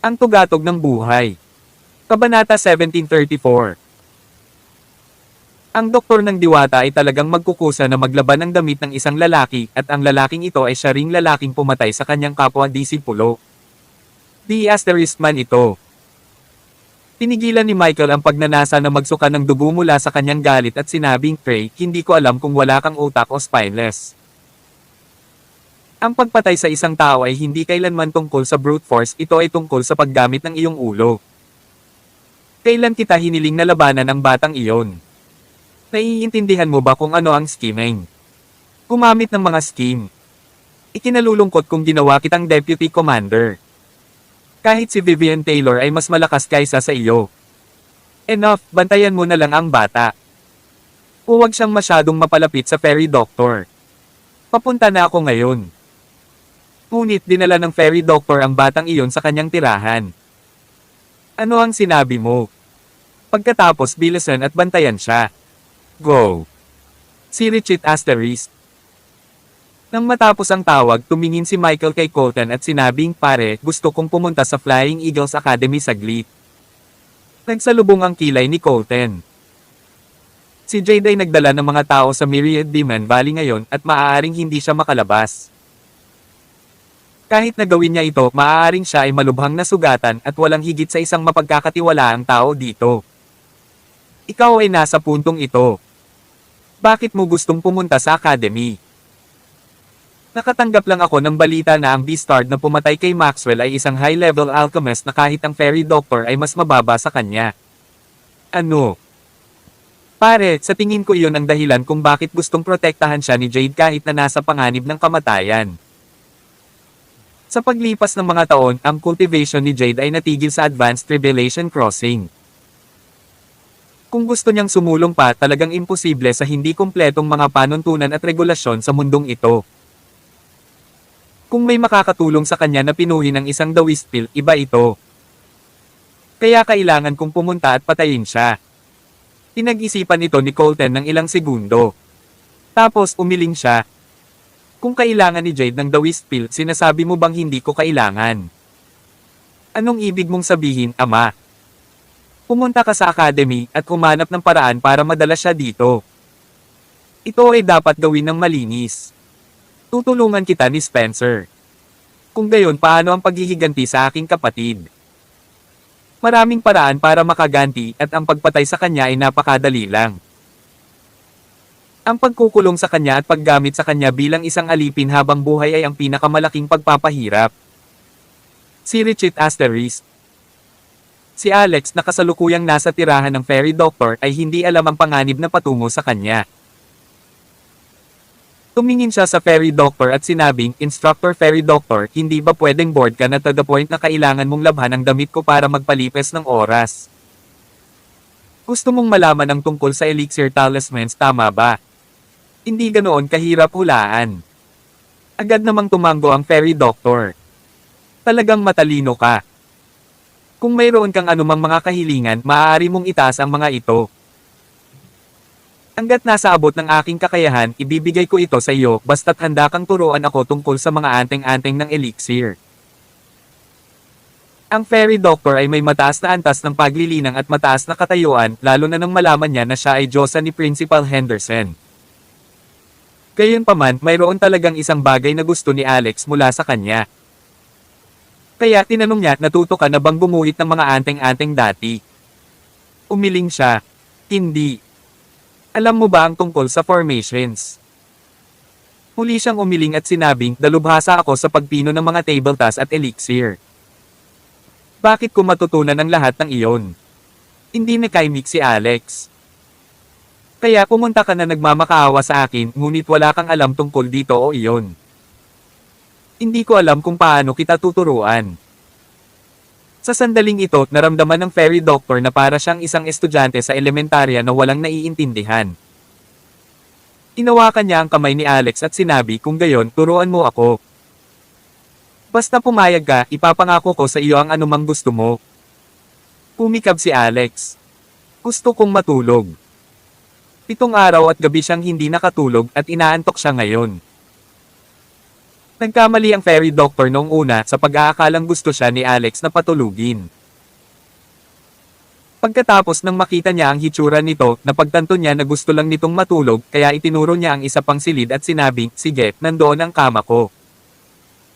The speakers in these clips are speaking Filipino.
Ang tugatog ng buhay. Kabanata 1734. Ang doktor ng diwata ay talagang magkukusa na maglaban ng damit ng isang lalaki at ang lalaking ito ay siya ring lalaking pumatay sa kanyang kapwa disipulo. Di asterisk man ito. Tinigilan ni Michael ang pagnanasa na magsuka ng dugo mula sa kanyang galit at sinabing, Trey, hindi ko alam kung wala kang utak o spineless. Ang pagpatay sa isang tao ay hindi kailanman tungkol sa brute force, ito ay tungkol sa paggamit ng iyong ulo. Kailan kita hiniling na labanan ang batang iyon? Naiintindihan mo ba kung ano ang scheming? Gumamit ng mga scheme. Ikinalulungkot kung ginawa kitang deputy commander. Kahit si Vivian Taylor ay mas malakas kaysa sa iyo. Enough, bantayan mo na lang ang bata. Huwag siyang masyadong mapalapit sa fairy doctor. Papunta na ako ngayon. Ngunit dinala ng fairy doctor ang batang iyon sa kanyang tirahan. Ano ang sinabi mo? Pagkatapos bilisan at bantayan siya. Go! Si Richard asterisk. Nang matapos ang tawag, tumingin si Michael kay Colton at sinabing, pare, gusto kong pumunta sa Flying Eagles Academy saglit. Nagsalubong ang kilay ni Colton. Si Jade ay nagdala ng mga tao sa Myriad Demon Valley ngayon at maaaring hindi siya makalabas. Kahit na gawin niya ito, maaaring siya ay malubhang nasugatan at walang higit sa isang mapagkakatiwalaang tao dito. Ikaw ay nasa puntong ito. Bakit mo gustong pumunta sa academy? Nakatanggap lang ako ng balita na ang Beastard na pumatay kay Maxwell ay isang high-level alchemist na kahit ang fairy doctor ay mas mababa sa kanya. Ano? Pare, sa tingin ko iyon ang dahilan kung bakit gustong protektahan siya ni Jade kahit na nasa panganib ng kamatayan. Sa paglipas ng mga taon, ang cultivation ni Jade ay natigil sa Advanced Revelation Crossing. Kung gusto niyang sumulong pa, talagang imposible sa hindi kumpletong mga panuntunan at regulasyon sa mundong ito. Kung may makakatulong sa kanya na pinuhin ng isang Dawistpil, iba ito. Kaya kailangan kong pumunta at patayin siya. Pinag-isipan ito ni Colton ng ilang segundo. Tapos umiling siya. Kung kailangan ni Jade ng Dawistpil, sinasabi mo bang hindi ko kailangan? Anong ibig mong sabihin, ama? Pumunta ka sa academy at humanap ng paraan para madala siya dito. Ito ay dapat gawin ng malinis. Tutulungan kita ni Spencer. Kung gayon, paano ang paghihiganti sa aking kapatid? Maraming paraan para makaganti at ang pagpatay sa kanya ay napakadali lang. Ang pagkukulong sa kanya at paggamit sa kanya bilang isang alipin habang buhay ay ang pinakamalaking pagpapahirap. Si Richard asterisk. Si Alex na kasalukuyang nasa tirahan ng fairy doctor ay hindi alam ang panganib na patungo sa kanya. Tumingin siya sa fairy doctor at sinabing, Instructor fairy doctor, hindi ba pwedeng bored ka na to the point na kailangan mong labhan ang damit ko para magpalipes ng oras? Gusto mong malaman ang tungkol sa elixir talismans, tama ba? Hindi ganoon kahirap hulaan. Agad namang tumango ang fairy doctor. Talagang matalino ka. Kung mayroon kang anumang mga kahilingan, maaari mong itaas ang mga ito. Hanggat nasa abot ng aking kakayahan, ibibigay ko ito sa iyo, basta't handa kang turuan ako tungkol sa mga anteng-anteng ng elixir. Ang fairy doctor ay may mataas na antas ng paglilinang at mataas na katayuan, lalo na nang malaman niya na siya ay Diyosa ni Principal Henderson. Gayunpaman, mayroon talagang isang bagay na gusto ni Alex mula sa kanya. Kaya tinanong niya, natuto ka na bang gumuhit ng mga anteng-anteng dati? Umiling siya. Hindi. Alam mo ba ang tungkol sa formations? Huli siyang umiling at sinabing, dalubhasa ako sa pagpino ng mga tabletas at elixir. Bakit ko matutunan ang lahat ng iyon? Hindi nakaimik si Alex. Kaya pumunta ka na nagmamakaawa sa akin, ngunit wala kang alam tungkol dito o iyon. Hindi ko alam kung paano kita tuturuan. Sa sandaling ito, naramdaman ng fairy doctor na para siyang isang estudyante sa elementarya na walang naiintindihan. Inawakan niya ang kamay ni Alex at sinabi, kung gayon, turuan mo ako. Basta pumayag ka, ipapangako ko sa iyo ang anumang gusto mo. Pumikab si Alex. Gusto kong matulog. 7 araw at gabi siyang hindi nakatulog at inaantok siya ngayon. Nagkamali ang fairy doctor noong una sa pag-aakalang gusto siya ni Alex na patulugin. Pagkatapos nang makita niya ang hitsura nito, napagtanto niya na gusto lang nitong matulog kaya itinuro niya ang isa pang silid at sinabing, "Sige, nandoon ang kama ko.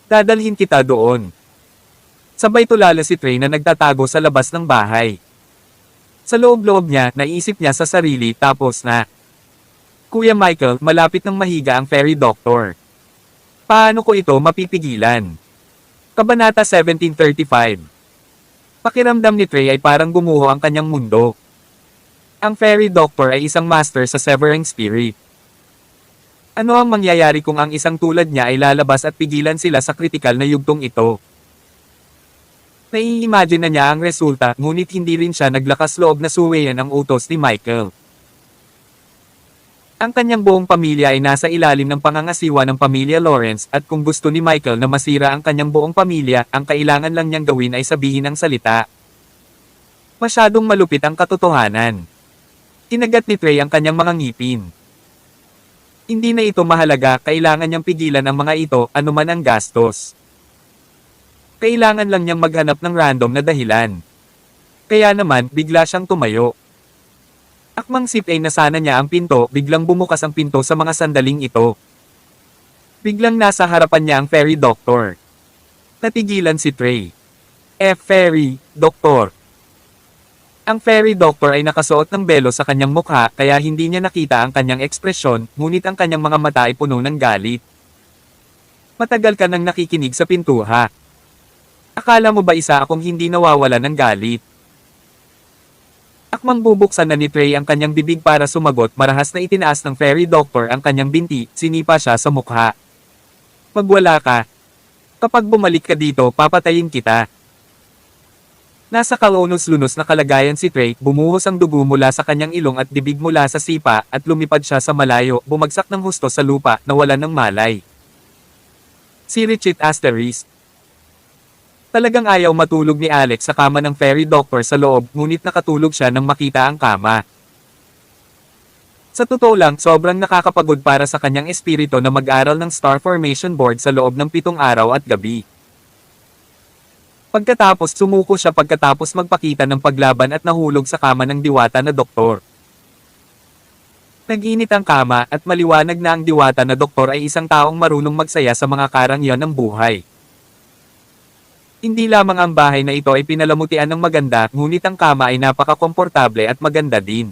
Dadalhin kita doon." Sabay tulala si Trey na nagtatago sa labas ng bahay. Sa loob-loob niya, naisip niya sa sarili tapos na, "Kuya Michael, malapit ng mahiga ang fairy doctor. Paano ko ito mapipigilan?" Kabanata 1735. Pakiramdam ni Trey ay parang gumuho ang kanyang mundo. Ang fairy doctor ay isang master sa severing spirit. Ano ang mangyayari kung ang isang tulad niya ay lalabas at pigilan sila sa kritikal na yugtong ito? Nai-imagine na niya ang resulta, ngunit hindi rin siya naglakas loob na suwayan ang utos ni Michael. Ang kanyang buong pamilya ay nasa ilalim ng pangangasiwa ng pamilya Lawrence at kung gusto ni Michael na masira ang kanyang buong pamilya, ang kailangan lang niyang gawin ay sabihin ang salita. Masyadong malupit ang katotohanan. Kinagat ni Trey ang kanyang mga ngipin. Hindi na ito mahalaga, kailangan niyang pigilan ang mga ito, anuman ang gastos. Kailangan lang niyang maghanap ng random na dahilan. Kaya naman, bigla siyang tumayo. Akmang sipay na sana niya ang pinto, biglang bumukas ang pinto sa mga sandaling ito. Biglang nasa harapan niya ang fairy doctor. Natigilan si Trey. Fairy, doctor. Ang fairy doctor ay nakasuot ng belo sa kanyang mukha kaya hindi niya nakita ang kanyang ekspresyon, ngunit ang kanyang mga mata ay puno ng galit. Matagal ka nang nakikinig sa pintuha. Akala mo ba isa akong hindi nawawala ng galit? Akmang bubuksan na ni Trey ang kanyang bibig para sumagot, marahas na itinaas ng fairy doctor ang kanyang binti, sinipa siya sa mukha. Magwala ka. Kapag bumalik ka dito, papatayin kita. Nasa kalunos-lunos na kalagayan si Trey, bumuhos ang dugo mula sa kanyang ilong at bibig mula sa sipa, at lumipad siya sa malayo, bumagsak ng husto sa lupa, nawalan ng malay. Si Richie Asterisk. Talagang ayaw matulog ni Alex sa kama ng fairy doctor sa loob, ngunit nakatulog siya nang makita ang kama. Sa totoo lang, sobrang nakakapagod para sa kanyang espiritu na mag-aral ng star formation board sa loob ng 7 araw at gabi. Pagkatapos sumuko siya pagkatapos magpakita ng paglaban at nahulog sa kama ng diwata na doktor. Nag-init ang kama at maliwanag na ang diwata na doktor ay isang taong marunong magsaya sa mga karangyan ng buhay. Hindi lamang ang bahay na ito ay pinalamutian ng maganda, ngunit ang kama ay napaka-komportable at maganda din.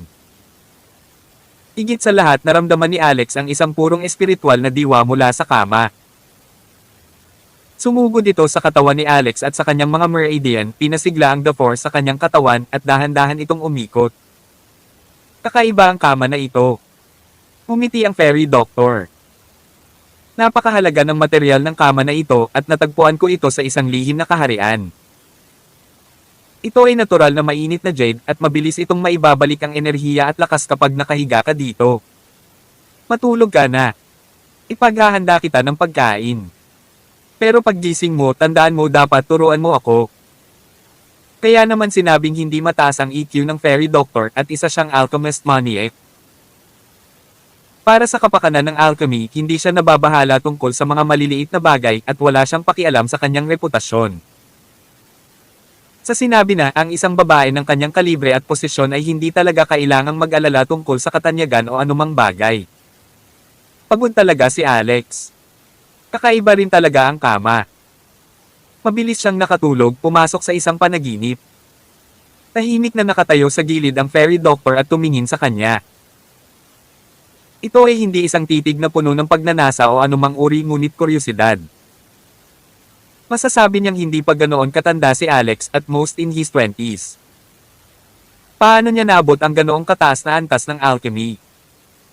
Higit sa lahat, naramdaman ni Alex ang isang purong espiritual na diwa mula sa kama. Sumugod ito sa katawan ni Alex at sa kanyang mga meridian, pinasigla ang the force sa kanyang katawan at dahan-dahan itong umikot. Kakaiba ang kama na ito. Umiti ang fairy doctor. Napakahalaga ng material ng kama na ito at natagpuan ko ito sa isang lihim na kaharian. Ito ay natural na mainit na jade at mabilis itong maibabalik ang enerhiya at lakas kapag nakahiga ka dito. Matulog ka na. Ipaghahanda kita ng pagkain. Pero paggising mo, tandaan mo dapat turuan mo ako. Kaya naman sinabing hindi mataas ang EQ ng fairy doctor at isa siyang alchemist maniac. Para sa kapakanan ng alchemy, hindi siya nababahala tungkol sa mga maliliit na bagay at wala siyang pakialam sa kanyang reputasyon. Sa sinabi na, ang isang babae ng kanyang kalibre at posisyon ay hindi talaga kailangang mag-alala tungkol sa katanyagan o anumang bagay. Pagod talaga si Alex. Kakaiba rin talaga ang kama. Mabilis siyang nakatulog, pumasok sa isang panaginip. Tahimik na nakatayo sa gilid ang fairy doctor at tumingin sa kanya. Ito ay hindi isang titig na puno ng pagnanasa o anumang uri ngunit kuryosidad. Masasabi niyang hindi pa ganoon katanda si Alex at most in his 20s. Paano niya naabot ang ganoong kataas na antas ng alchemy?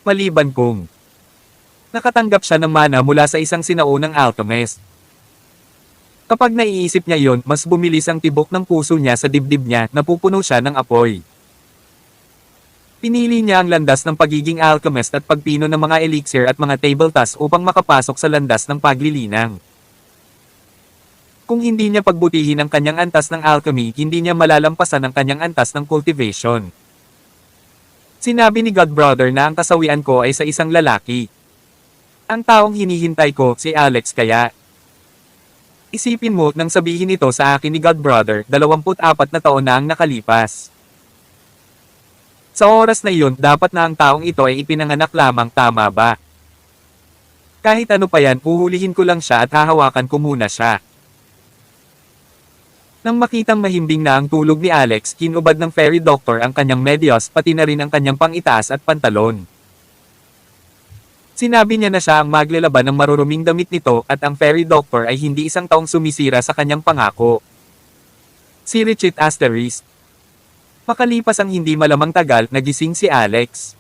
Maliban kung nakatanggap siya ng mana mula sa isang sinaunang alchemist. Kapag naiisip niya yon, mas bumilis ang tibok ng puso niya sa dibdib niya, napupuno siya ng apoy. Pinili niya ang landas ng pagiging alchemist at pagpino ng mga elixir at mga table tasks upang makapasok sa landas ng paglilinang. Kung hindi niya pagbutihin ang kanyang antas ng alchemy, hindi niya malalampasan ang kanyang antas ng cultivation. Sinabi ni Godbrother na ang kasawian ko ay sa isang lalaki. Ang taong hinihintay ko, si Alex kaya. Isipin mo nang sabihin ito sa akin ni Godbrother, 24 na taon na ang nakalipas. Sa oras na iyon, dapat na ang taong ito ay ipinanganak lamang, tama ba? Kahit ano pa yan, uhulihin ko lang siya at hahawakan ko muna siya. Nang makitang mahimbing na ang tulog ni Alex, kinubad ng fairy doctor ang kanyang medyas pati na rin ang kanyang pangitaas at pantalon. Sinabi niya na siya ang maglalaban ng maruruming damit nito at ang fairy doctor ay hindi isang taong sumisira sa kanyang pangako. Si Richard Asterisk. Makalipas ang hindi malamang tagal, nagising si Alex.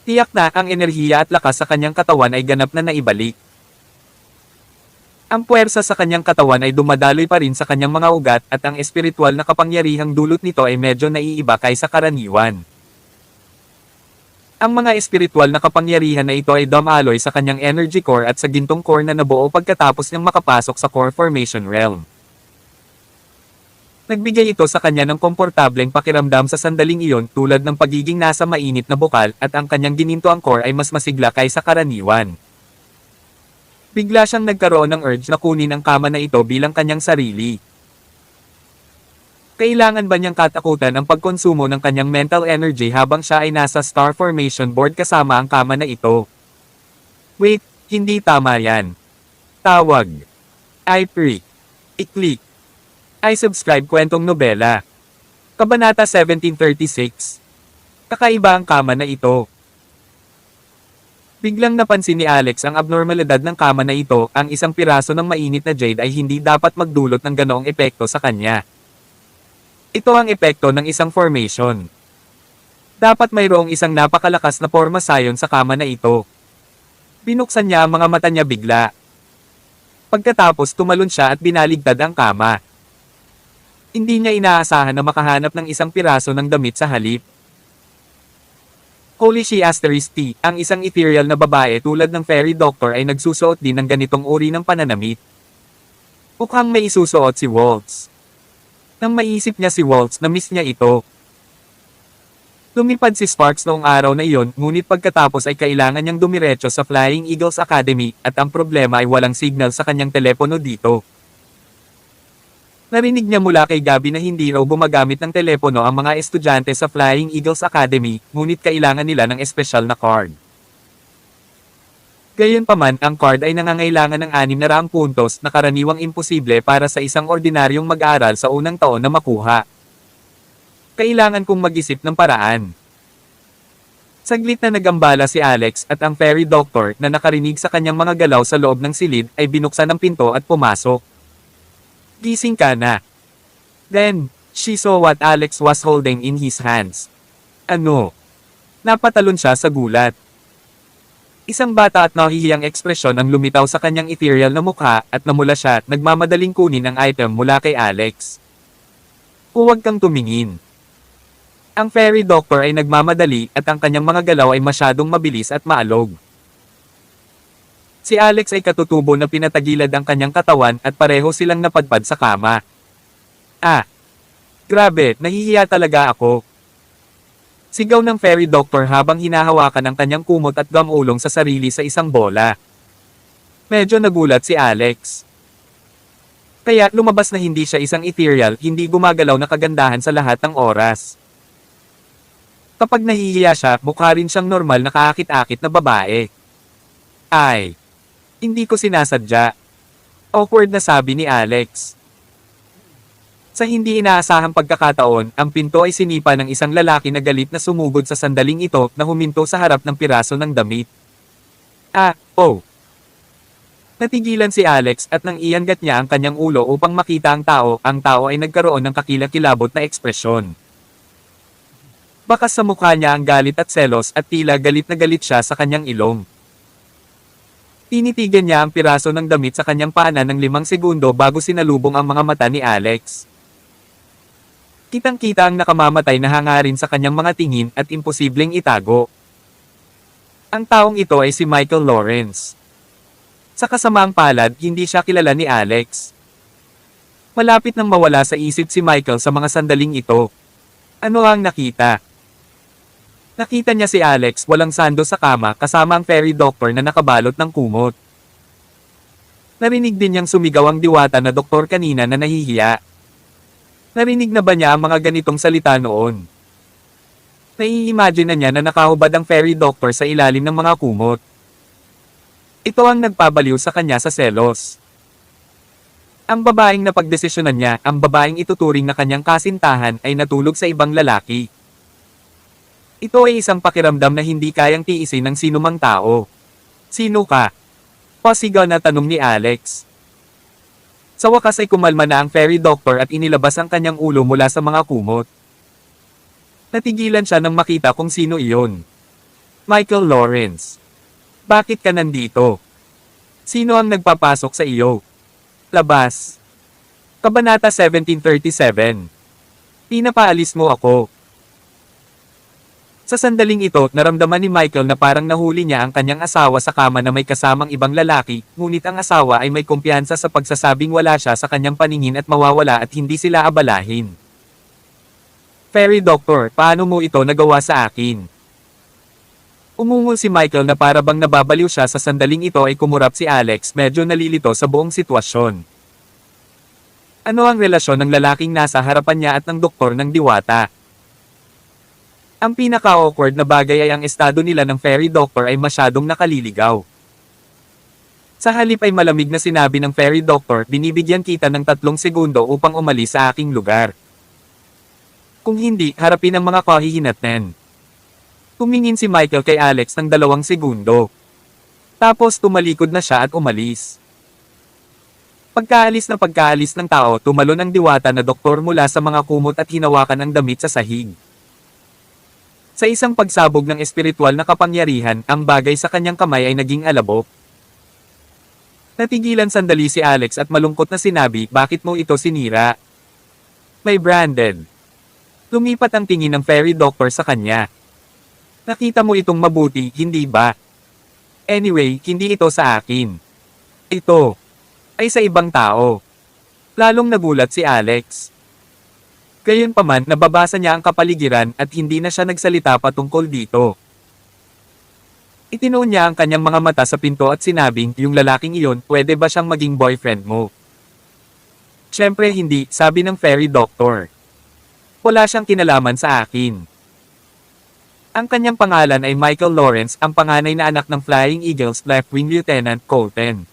Tiyak na ang enerhiya at lakas sa kanyang katawan ay ganap na naibalik. Ang puwersa sa kanyang katawan ay dumadaloy pa rin sa kanyang mga ugat at ang espiritual na kapangyarihang dulot nito ay medyo naiiba kaysa karaniwan. Ang mga espiritual na kapangyarihan na ito ay dumaloy sa kanyang energy core at sa gintong core na nabuo pagkatapos niyang makapasok sa core formation realm. Nagbigay ito sa kanya ng komportableng pakiramdam sa sandaling iyon tulad ng pagiging nasa mainit na bukal at ang kanyang ginintoang core ay mas masigla kaysa karaniwan. Bigla siyang nagkaroon ng urge na kunin ang kama na ito bilang kanyang sarili. Kailangan ba niyang katakutan ang pagkonsumo ng kanyang mental energy habang siya ay nasa star formation board kasama ang kama na ito? Wait, hindi tama yan. Tawag. I-pre. I-click. I-subscribe kwentong nobela. Kabanata 1736. Kakaiba ang kama na ito. Biglang napansin ni Alex ang abnormalidad ng kama na ito, ang isang piraso ng mainit na jade ay hindi dapat magdulot ng ganoong epekto sa kanya. Ito ang epekto ng isang formation. Dapat mayroong isang napakalakas na forma sayon sa kama na ito. Binuksan niya ang mga mata niya bigla. Pagkatapos tumalon siya at binaligtad ang kama. Hindi niya inaasahan na makahanap ng isang piraso ng damit sa halip. Holy she Asterisk T, ang isang ethereal na babae tulad ng fairy doctor ay nagsusuot din ng ganitong uri ng pananamit. Mukhang may isusuot si Waltz. Nang maisip niya si Waltz, na-miss niya ito. Lumipad si Sparks noong araw na iyon, ngunit pagkatapos ay kailangan niyang dumiretso sa Flying Eagles Academy, at ang problema ay walang signal sa kanyang telepono dito. Narinig niya mula kay Gabby na hindi raw gumagamit ng telepono ang mga estudyante sa Flying Eagles Academy, ngunit kailangan nila ng espesyal na card. Gayunpaman, ang card ay nangangailangan ng 600 puntos na karaniwang imposible para sa isang ordinaryong mag-aaral sa unang taon na makuha. Kailangan kong mag-isip ng paraan. Saglit na nagambala si Alex at ang fairy doctor na nakarinig sa kanyang mga galaw sa loob ng silid ay binuksan ang pinto at pumasok. Gising ka na. Then, she saw what Alex was holding in his hands. Ano? Napatalon siya sa gulat. Isang bata at nahihiyang ekspresyon ang lumitaw sa kanyang ethereal na mukha at namula siya at nagmamadaling kunin ang item mula kay Alex. Huwag kang tumingin. Ang fairy doctor ay nagmamadali at ang kanyang mga galaw ay masyadong mabilis at maalog. Si Alex ay katutubo na pinatagilad ang kanyang katawan at pareho silang napadpad sa kama. Ah! Grabe, nahihiya talaga ako. Sigaw ng fairy doctor habang hinahawakan ang kanyang kumot at gamulong sa sarili sa isang bola. Medyo nagulat si Alex. Kaya lumabas na hindi siya isang ethereal, hindi gumagalaw na kagandahan sa lahat ng oras. Kapag nahihiya siya, mukha rin siyang normal na kaakit-akit na babae. Ay! Hindi ko sinasadya. Awkward na sabi ni Alex. Sa hindi inaasahang pagkakataon, ang pinto ay sinipa ng isang lalaki na galit na sumugod sa sandaling ito na huminto sa harap ng piraso ng damit. Ah, oh. Natigilan si Alex at nang iangat niya ang kanyang ulo upang makita ang tao ay nagkaroon ng kakilakilabot na ekspresyon. Bakas sa mukha niya ang galit at selos at tila galit na galit siya sa kanyang ilong. Tinitigan niya ang piraso ng damit sa kanyang paanan ng 5 segundo bago sinalubong ang mga mata ni Alex. Kitang-kita ang nakamamatay na hangarin sa kanyang mga tingin at imposibleng itago. Ang taong ito ay si Michael Lawrence. Sa kasamaang palad, hindi siya kilala ni Alex. Malapit nang mawala sa isip si Michael sa mga sandaling ito. Ano ang nakita? Nakita niya si Alex walang sando sa kama kasama ang fairy doctor na nakabalot ng kumot. Narinig din niyang sumigaw ang diwata na doktor kanina na nahihiya. Narinig na ba niya ang mga ganitong salita noon? Nai-imagine na niya na nakahubad ang fairy doctor sa ilalim ng mga kumot. Ito ang nagpabaliw sa kanya sa selos. Ang babaeng napagdesisyonan niya, ang babaeng ituturing na kanyang kasintahan ay natulog sa ibang lalaki. Ito ay isang pakiramdam na hindi kayang tiisin ng sinumang tao. Sino ka? Pasigaw na tanong ni Alex. Sa wakas ay kumalma na ang fairy doctor at inilabas ang kanyang ulo mula sa mga kumot. Natigilan siya nang makita kung sino iyon. Michael Lawrence. Bakit ka nandito? Sino ang nagpapasok sa iyo? Labas. Kabanata 1737. Pinapaalis mo ako. Sa sandaling ito, naramdaman ni Michael na parang nahuli niya ang kanyang asawa sa kama na may kasamang ibang lalaki, ngunit ang asawa ay may kumpiyansa sa pagsasabing wala siya sa kanyang paningin at mawawala at hindi sila abalahin. Fairy Doctor, paano mo ito nagawa sa akin? Umungol si Michael na para bang nababaliw siya sa sandaling ito ay kumurap si Alex, medyo nalilito sa buong sitwasyon. Ano ang relasyon ng lalaking nasa harapan niya at ng doktor ng diwata? Ang pinaka-awkward na bagay ay ang estado nila ng fairy doctor ay masyadong nakaliligaw. Sa halip ay malamig na sinabi ng fairy doctor, binibigyan kita ng 3 segundo upang umalis sa aking lugar. Kung hindi, harapin ang mga kahihinatnan. Tumingin si Michael kay Alex ng 2 segundo. Tapos tumalikod na siya at umalis. Pagkaalis ng tao, tumalon ang diwata na doktor mula sa mga kumot at hinawakan ang damit sa sahig. Sa isang pagsabog ng espiritual na kapangyarihan, ang bagay sa kanyang kamay ay naging alabok. Natigilan sandali si Alex at malungkot na sinabi, bakit mo ito sinira? May branded. Lumipat ang tingin ng fairy doctor sa kanya. Nakita mo itong mabuti, hindi ba? Anyway, hindi ito sa akin. Ito ay sa ibang tao. Lalong nagulat si Alex. Gayunpaman, nababasa niya ang kapaligiran at hindi na siya nagsalita patungkol dito. Itinuon niya ang kanyang mga mata sa pinto at sinabing, yung lalaking iyon, pwede ba siyang maging boyfriend mo? Siyempre hindi, sabi ng fairy doctor. Wala siyang kinalaman sa akin. Ang kanyang pangalan ay Michael Lawrence, ang panganay na anak ng Flying Eagles Left Wing Lieutenant Colton.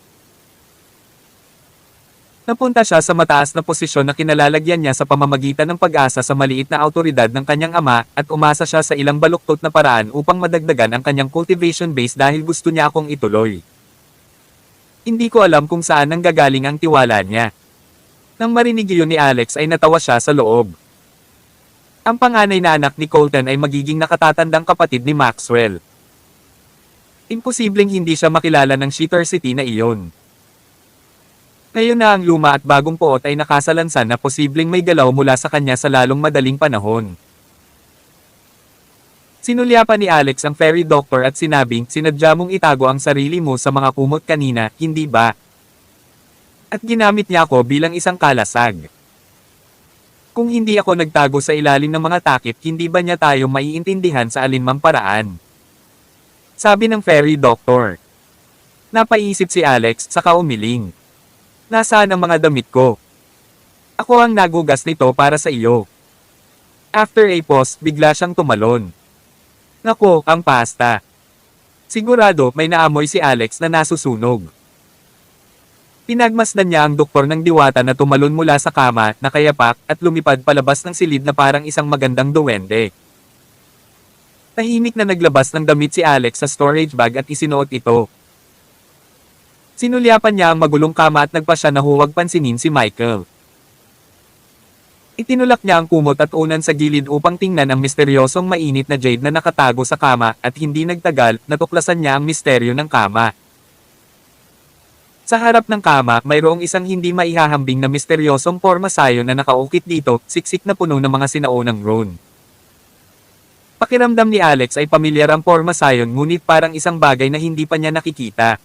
Napunta siya sa mataas na posisyon na kinalalagyan niya sa pamamagitan ng pag-asa sa maliit na awtoridad ng kanyang ama, at umasa siya sa ilang baluktot na paraan upang madagdagan ang kanyang cultivation base dahil gusto niya akong ituloy. Hindi ko alam kung saan nanggagaling ang tiwala niya. Nang marinig iyon ni Alex ay natawa siya sa loob. Ang panganay na anak ni Colton ay magiging nakatatandang kapatid ni Maxwell. Imposibleng hindi siya makilala ng Shitter City na iyon. Ngayon na ang luma at bagong poot ay nakasalansan na posibleng may galaw mula sa kanya sa lalong madaling panahon. Sinulyapan ni Alex ang fairy doctor at sinabing, sinadya mong itago ang sarili mo sa mga kumot kanina, hindi ba? At ginamit niya ako bilang isang kalasag. Kung hindi ako nagtago sa ilalim ng mga takip, hindi ba niya tayo maiintindihan sa alinmang paraan? Sabi ng fairy doctor. Napaisip si Alex, saka umiling. Nasaan ang mga damit ko? Ako ang nagugas nito para sa iyo. After a pause, bigla siyang tumalon. Nako, ang pasta. Sigurado, may naamoy si Alex na nasusunog. Pinagmasdan niya ang doktor ng diwata na tumalon mula sa kama, nakayapak, at lumipad palabas ng silid na parang isang magandang duwende. Tahimik na naglabas ng damit si Alex sa storage bag at isinuot ito. Sinulyapan niya ang magulong kama at nagpasya na huwag pansinin si Michael. Itinulak niya ang kumot at unan sa gilid upang tingnan ang misteryosong mainit na jade na nakatago sa kama, at hindi nagtagal, natuklasan niya ang misteryo ng kama. Sa harap ng kama, mayroong isang hindi maihahambing na misteryosong porma sayon na nakaukit dito, siksik na puno ng mga sinaunang rune. Pakiramdam ni Alex ay pamilyar ang porma sayon, ngunit parang isang bagay na hindi pa niya nakikita.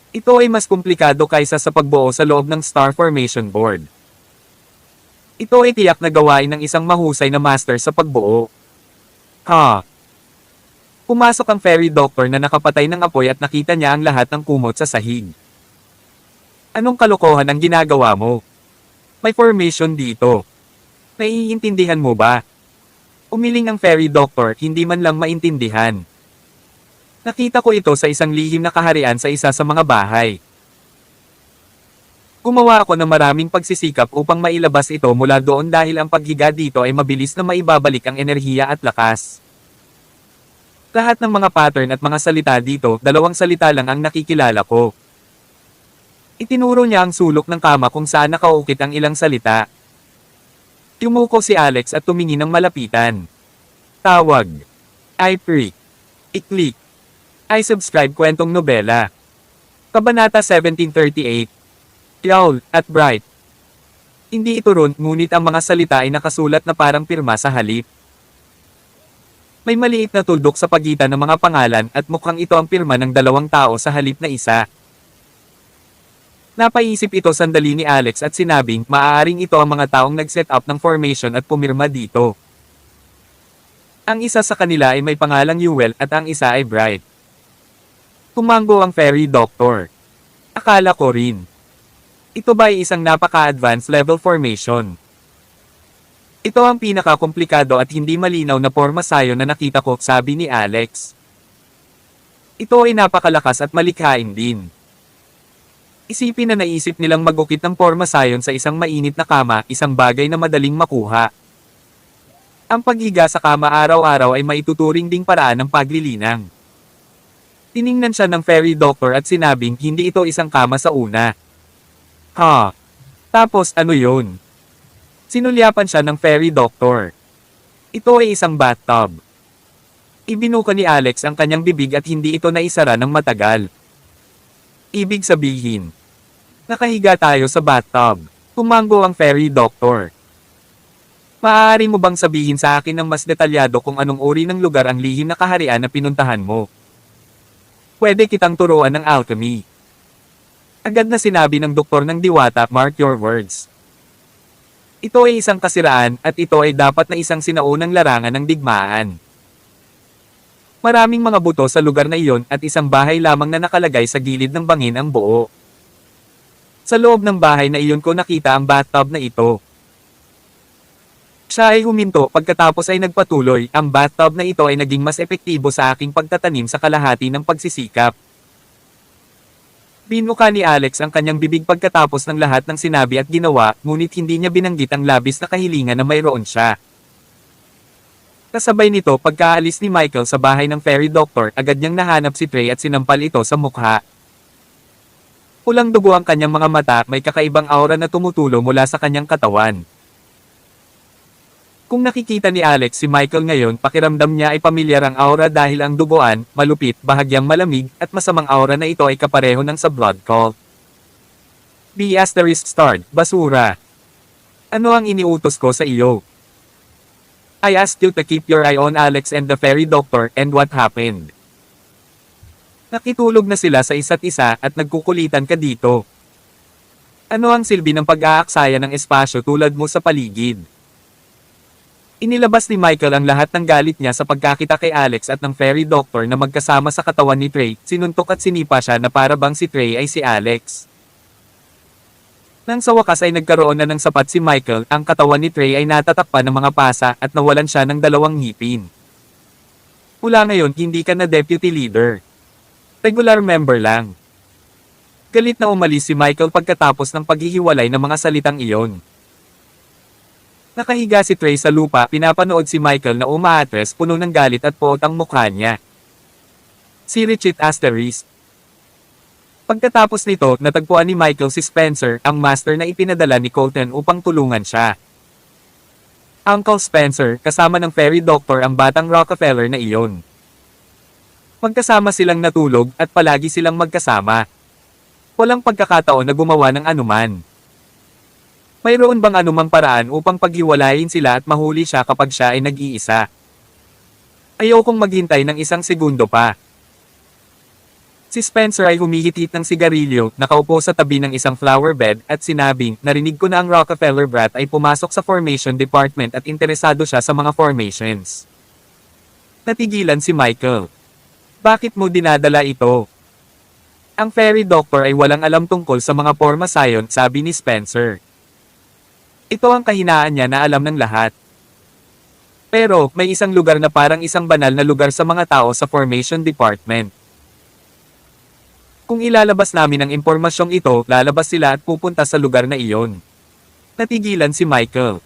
Ito ay mas komplikado kaysa sa pagbuo sa loob ng Star Formation Board. Ito ay tiyak na gawain ng isang mahusay na master sa pagbuo. Pumasok ang fairy doctor na nakapatay ng apoy at nakita niya ang lahat ng kumot sa sahig. Anong kalokohan ang ginagawa mo? May formation dito. Naiintindihan mo ba? Umiling ang fairy doctor, hindi man lang maintindihan. Nakita ko ito sa isang lihim na kaharian sa isa sa mga bahay. Gumawa ako ng maraming pagsisikap upang mailabas ito mula doon dahil ang paghiga dito ay mabilis na maibabalik ang enerhiya at lakas. Lahat ng mga pattern at mga salita dito, 2 salita lang ang nakikilala ko. Itinuro niya ang sulok ng kama kung saan nakaukit ang ilang salita. Yumuko si Alex at tumingin ng malapitan. Tawag. I pray. I-click. I subscribe kwentong nobela. Kabanata 1738. Yawl at Bright. Hindi ito ron, ngunit ang mga salita ay nakasulat na parang pirma sa halip. May maliit na tuldok sa pagitan ng mga pangalan at mukhang ito ang pirma ng 2 tao sa halip na isa. Napaisip ito sandali ni Alex at sinabing maaaring ito ang mga taong nag-set up ng formation at pumirma dito. Ang isa sa kanila ay may pangalang Yuel at ang isa ay Bright. Tumango ang fairy doctor. Akala ko rin. Ito ba ay isang napaka-advanced level formation? Ito ang pinaka-komplikado at hindi malinaw na forma sayo na nakita ko, sabi ni Alex. Ito ay napakalakas at malikhain din. Isipin na naisip nilang magukit ng forma sayon sa isang mainit na kama, isang bagay na madaling makuha. Ang paghiga sa kama araw-araw ay maituturing ding paraan ng paglilinang. Tiningnan siya ng fairy doctor at sinabing hindi ito isang kama sa una. Ha? Tapos ano yun? Sinulyapan siya ng fairy doctor. Ito ay isang bathtub. Ibinuka ni Alex ang kanyang bibig at hindi ito naisara ng matagal. Ibig sabihin, nakahiga tayo sa bathtub. Tumango ang fairy doctor. Maaari mo bang sabihin sa akin ng mas detalyado kung anong uri ng lugar ang lihim na kaharian na pinuntahan mo? Pwede kitang turuan ng alchemy. Agad na sinabi ng doktor ng diwata, mark your words. Ito ay isang kasiraan at ito ay dapat na isang sinaunang larangan ng digmaan. Maraming mga buto sa lugar na iyon at isang bahay lamang na nakalagay sa gilid ng bangin ang buo. Sa loob ng bahay na iyon ko nakita ang bathtub na ito. Siya ay huminto pagkatapos ay nagpatuloy, ang bathtub na ito ay naging mas epektibo sa aking pagtatanim sa kalahati ng pagsisikap. Binuka ni Alex ang kanyang bibig pagkatapos ng lahat ng sinabi at ginawa, ngunit hindi niya binanggit ang labis na kahilingan na mayroon siya. Kasabay nito pagkaalis ni Michael sa bahay ng fairy doctor, agad niyang nahanap si Trey at sinampal ito sa mukha. Pulang dugo ang kanyang mga mata, may kakaibang aura na tumutulo mula sa kanyang katawan. Kung nakikita ni Alex si Michael ngayon, pakiramdam niya ay pamilyar ang aura dahil ang duguan, malupit, bahagyang malamig, at masamang aura na ito ay kapareho ng sa blood cult. B****, basura. Ano ang iniutos ko sa iyo? I asked you to keep your eye on Alex and the fairy doctor, and what happened? Nakitulog na sila sa isa't isa at nagkukulitan ka dito. Ano ang silbi ng pag-aaksaya ng espasyo tulad mo sa paligid? Inilabas ni Michael ang lahat ng galit niya sa pagkakita kay Alex at ng fairy doctor na magkasama sa katawan ni Trey, sinuntok at sinipa siya na para bang si Trey ay si Alex. Nang sa wakas ay nagkaroon na ng sapat si Michael, ang katawan ni Trey ay natatakpan ng mga pasa at nawalan siya ng 2 ngipin. Mula ngayon hindi ka na deputy leader. Regular member lang. Galit na umalis si Michael pagkatapos ng paghihiwalay ng mga salitang iyon. Nakahiga si Trey sa lupa, pinapanood si Michael na umaatres, puno ng galit at poot ang mukha niya. Si Richie Asterisk. Pagkatapos nito, natagpuan ni Michael si Spencer, ang master na ipinadala ni Colton upang tulungan siya. Uncle Spencer, kasama ng fairy doctor ang batang Rockefeller na iyon. Magkasama silang natulog at palagi silang magkasama. Walang pagkakataon na gumawa ng anuman. Mayroon bang anumang paraan upang paghiwalayin sila at mahuli siya kapag siya ay nag-iisa? Ayokong maghintay ng 1 segundo pa. Si Spencer ay humihitit ng sigarilyo, nakaupo sa tabi ng isang flower bed, at sinabing, narinig ko na ang Rockefeller brat ay pumasok sa formation department at interesado siya sa mga formations. Natigilan si Michael. Bakit mo dinadala ito? Ang Fairy Doctor ay walang alam tungkol sa mga Forma Scion, sabi ni Spencer. Ito ang kahinaan niya na alam ng lahat. Pero, may isang lugar na parang isang banal na lugar sa mga tao sa Formation Department. Kung ilalabas namin ang impormasyong ito, lalabas sila at pupunta sa lugar na iyon. Natigilan si Michael.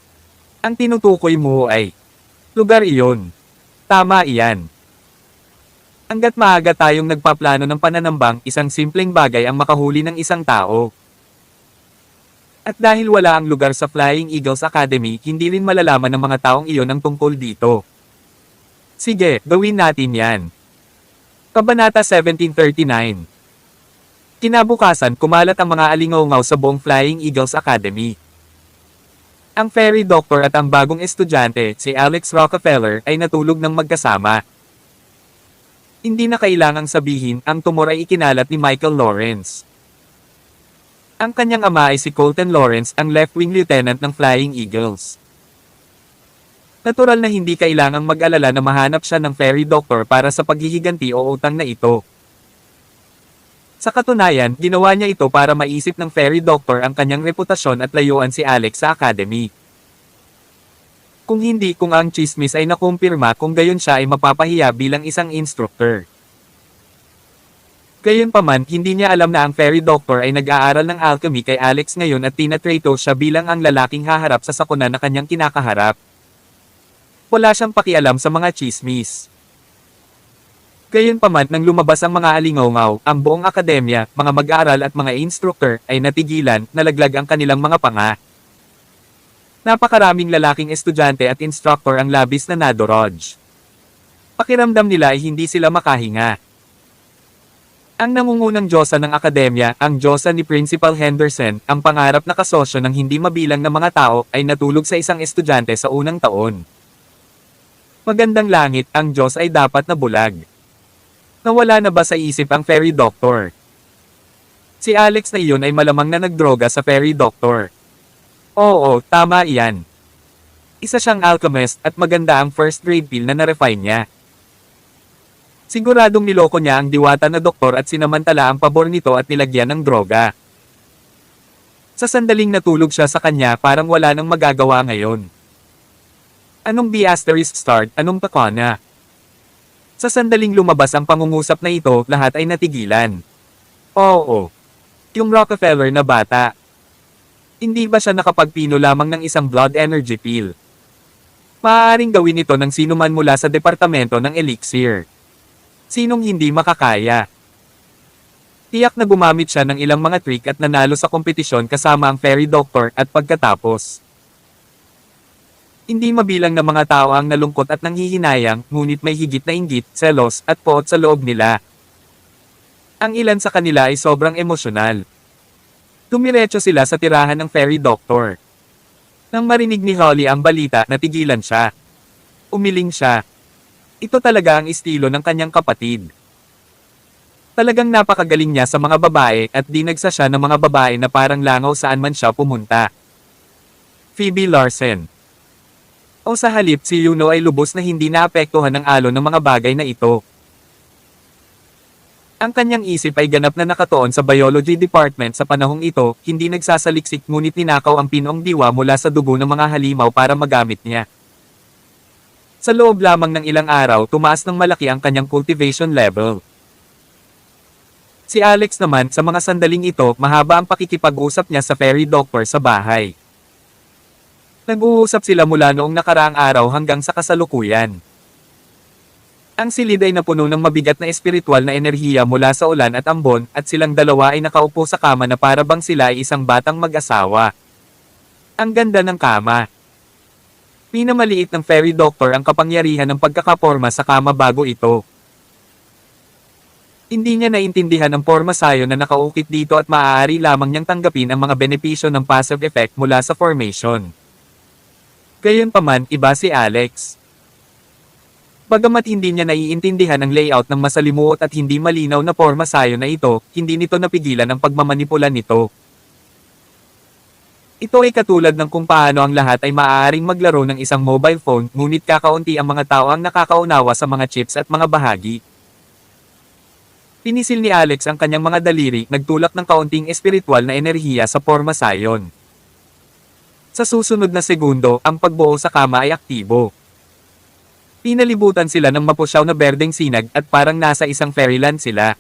Ang tinutukoy mo ay lugar iyon. Tama iyan. Hanggat maaga tayong nagpaplano ng pananambang, isang simpleng bagay ang makahuli ng isang tao. At dahil wala ang lugar sa Flying Eagles Academy, hindi rin malalaman ng mga taong iyon ang tungkol dito. Sige, gawin natin yan. Kabanata 1739. Kinabukasan, kumalat ang mga alingaw sa buong Flying Eagles Academy. Ang Fairy Doctor at ang bagong estudyante, si Alex Rockefeller, ay natulog ng magkasama. Hindi na kailangang sabihin, ang tumor ay ikinalat ni Michael Lawrence. Ang kanyang ama ay si Colton Lawrence, ang left-wing lieutenant ng Flying Eagles. Natural na hindi kailangang mag-alala na mahanap siya ng Fairy Doctor para sa paghihiganti o utang na ito. Sa katunayan, ginawa niya ito para maisip ng Fairy Doctor ang kanyang reputasyon at layuan si Alex sa Academy. Kung hindi, kung ang chismis ay nakumpirma, kung gayon siya ay mapapahiya bilang isang instructor. Gayunpaman, hindi niya alam na ang Fairy Doctor ay nag-aaral ng alchemy kay Alex ngayon at tinatrato siya bilang ang lalaking haharap sa sakuna na kanyang kinakaharap. Wala siyang pakialam sa mga chismis. Gayunpaman, nang lumabas ang mga alingaw, ang buong akademya, mga mag-aaral at mga instructor, ay natigilan, nalaglag ang kanilang mga panga. Napakaraming lalaking estudyante at instructor ang labis na nadoroj. Pakiramdam nila ay hindi sila makahinga. Ang nangungunang Diyosa ng akademya, ang Diyosa ni Principal Henderson, ang pangarap na kasosyo ng hindi mabilang na mga tao, ay natulog sa isang estudyante sa unang taon. Magandang langit, ang Diyos ay dapat na bulag. Nawala na ba sa isip ang Fairy Doctor? Si Alex na iyon ay malamang na nagdroga sa Fairy Doctor. Oo, tama iyan. Isa siyang alchemist at maganda ang first grade pill na na-refine niya. Siguradong niloko niya ang diwata na doktor at sinamantala ang pabor nito at nilagyan ng droga. Sa sandaling natulog siya sa kanya, parang wala nang magagawa ngayon. Anong B** start, anong pakona? Sa sandaling lumabas ang pangungusap na ito, lahat ay natigilan. Oo. Yung Rockefeller na bata. Hindi ba siya nakapagpino lamang ng isang blood energy pill? Maaaring gawin ito ng sinuman mula sa departamento ng elixir. Sinong hindi makakaya? Tiyak na gumamit siya ng ilang mga trick at nanalo sa kompetisyon kasama ang Fairy Doctor at pagkatapos. Hindi mabilang na mga tao ang nalungkot at nanghihinayang, ngunit may higit na inggit, selos, at poot sa loob nila. Ang ilan sa kanila ay sobrang emosyonal. Dumiretso sila sa tirahan ng Fairy Doctor. Nang marinig ni Holly ang balita, natigilan siya. Umiling siya. Ito talaga ang estilo ng kanyang kapatid. Talagang napakagaling niya sa mga babae at dinagsa siya ng mga babae na parang langaw saan man siya pumunta. Phoebe Larsen. O sa halip, si Yuno ay lubos na hindi naapektuhan ng alon ng mga bagay na ito. Ang kanyang isip ay ganap na nakatuon sa biology department sa panahong ito, hindi nagsasaliksik ngunit ninakaw ang pinong diwa mula sa dugo ng mga halimaw para magamit niya. Sa loob lamang ng ilang araw, tumaas ng malaki ang kanyang cultivation level. Si Alex naman, sa mga sandaling ito, mahaba ang pakikipag-usap niya sa Fairy Doctor sa bahay. Nag-uusap sila mula noong nakaraang araw hanggang sa kasalukuyan. Ang silid ay napuno ng mabigat na espiritual na enerhiya mula sa ulan at ambon, at silang dalawa ay nakaupo sa kama na para bang sila ay isang batang mag-asawa. Ang ganda ng kama. Pinamaliit ng Fairy Doctor ang kapangyarihan ng pagkakaporma sa kama bago ito. Hindi niya naintindihan ang Forma Scion na nakaukit dito at maaari lamang niyang tanggapin ang mga benepisyo ng passive effect mula sa formation. Gayunpaman, iba si Alex. Bagamat hindi niya naiintindihan ang layout ng masalimuot at hindi malinaw na Forma Scion na ito, hindi nito napigilan ang pagmamanipula nito. Ito ay katulad ng kung paano ang lahat ay maaaring maglaro ng isang mobile phone, ngunit kakaunti ang mga tao ang nakakaunawa sa mga chips at mga bahagi. Pinisil ni Alex ang kanyang mga daliri, nagtulak ng kaunting espiritual na enerhiya sa porma sayon. Sa susunod na segundo, ang pagbuo sa kama ay aktibo. Pinalibutan sila ng mapusyaw na berdeng sinag at parang nasa isang fairyland sila.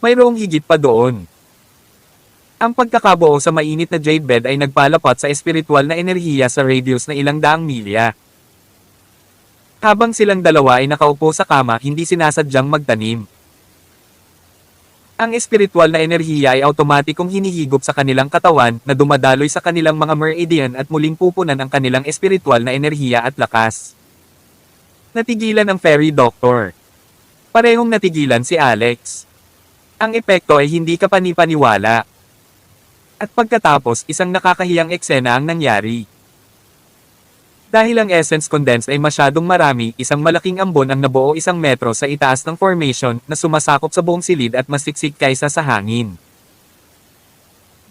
Mayroong higit pa doon. Ang pagkakabuo sa mainit na jade bed ay nagpalapot sa espiritual na enerhiya sa radius na ilang daang milya. Habang silang dalawa ay nakaupo sa kama, hindi sinasadyang magtanim. Ang espiritual na enerhiya ay automatikong hinihigop sa kanilang katawan na dumadaloy sa kanilang mga meridian at muling pupunan ang kanilang espiritual na enerhiya at lakas. Natigilan ang fairy doctor. Parehong natigilan si Alex. Ang epekto ay hindi kapani-paniwala. At pagkatapos, isang nakakahiyang eksena ang nangyari. Dahil ang essence condensed ay masyadong marami, isang malaking ambon ang nabuo 1 metro sa itaas ng formation na sumasakop sa buong silid at mas siksik kaysa sa hangin.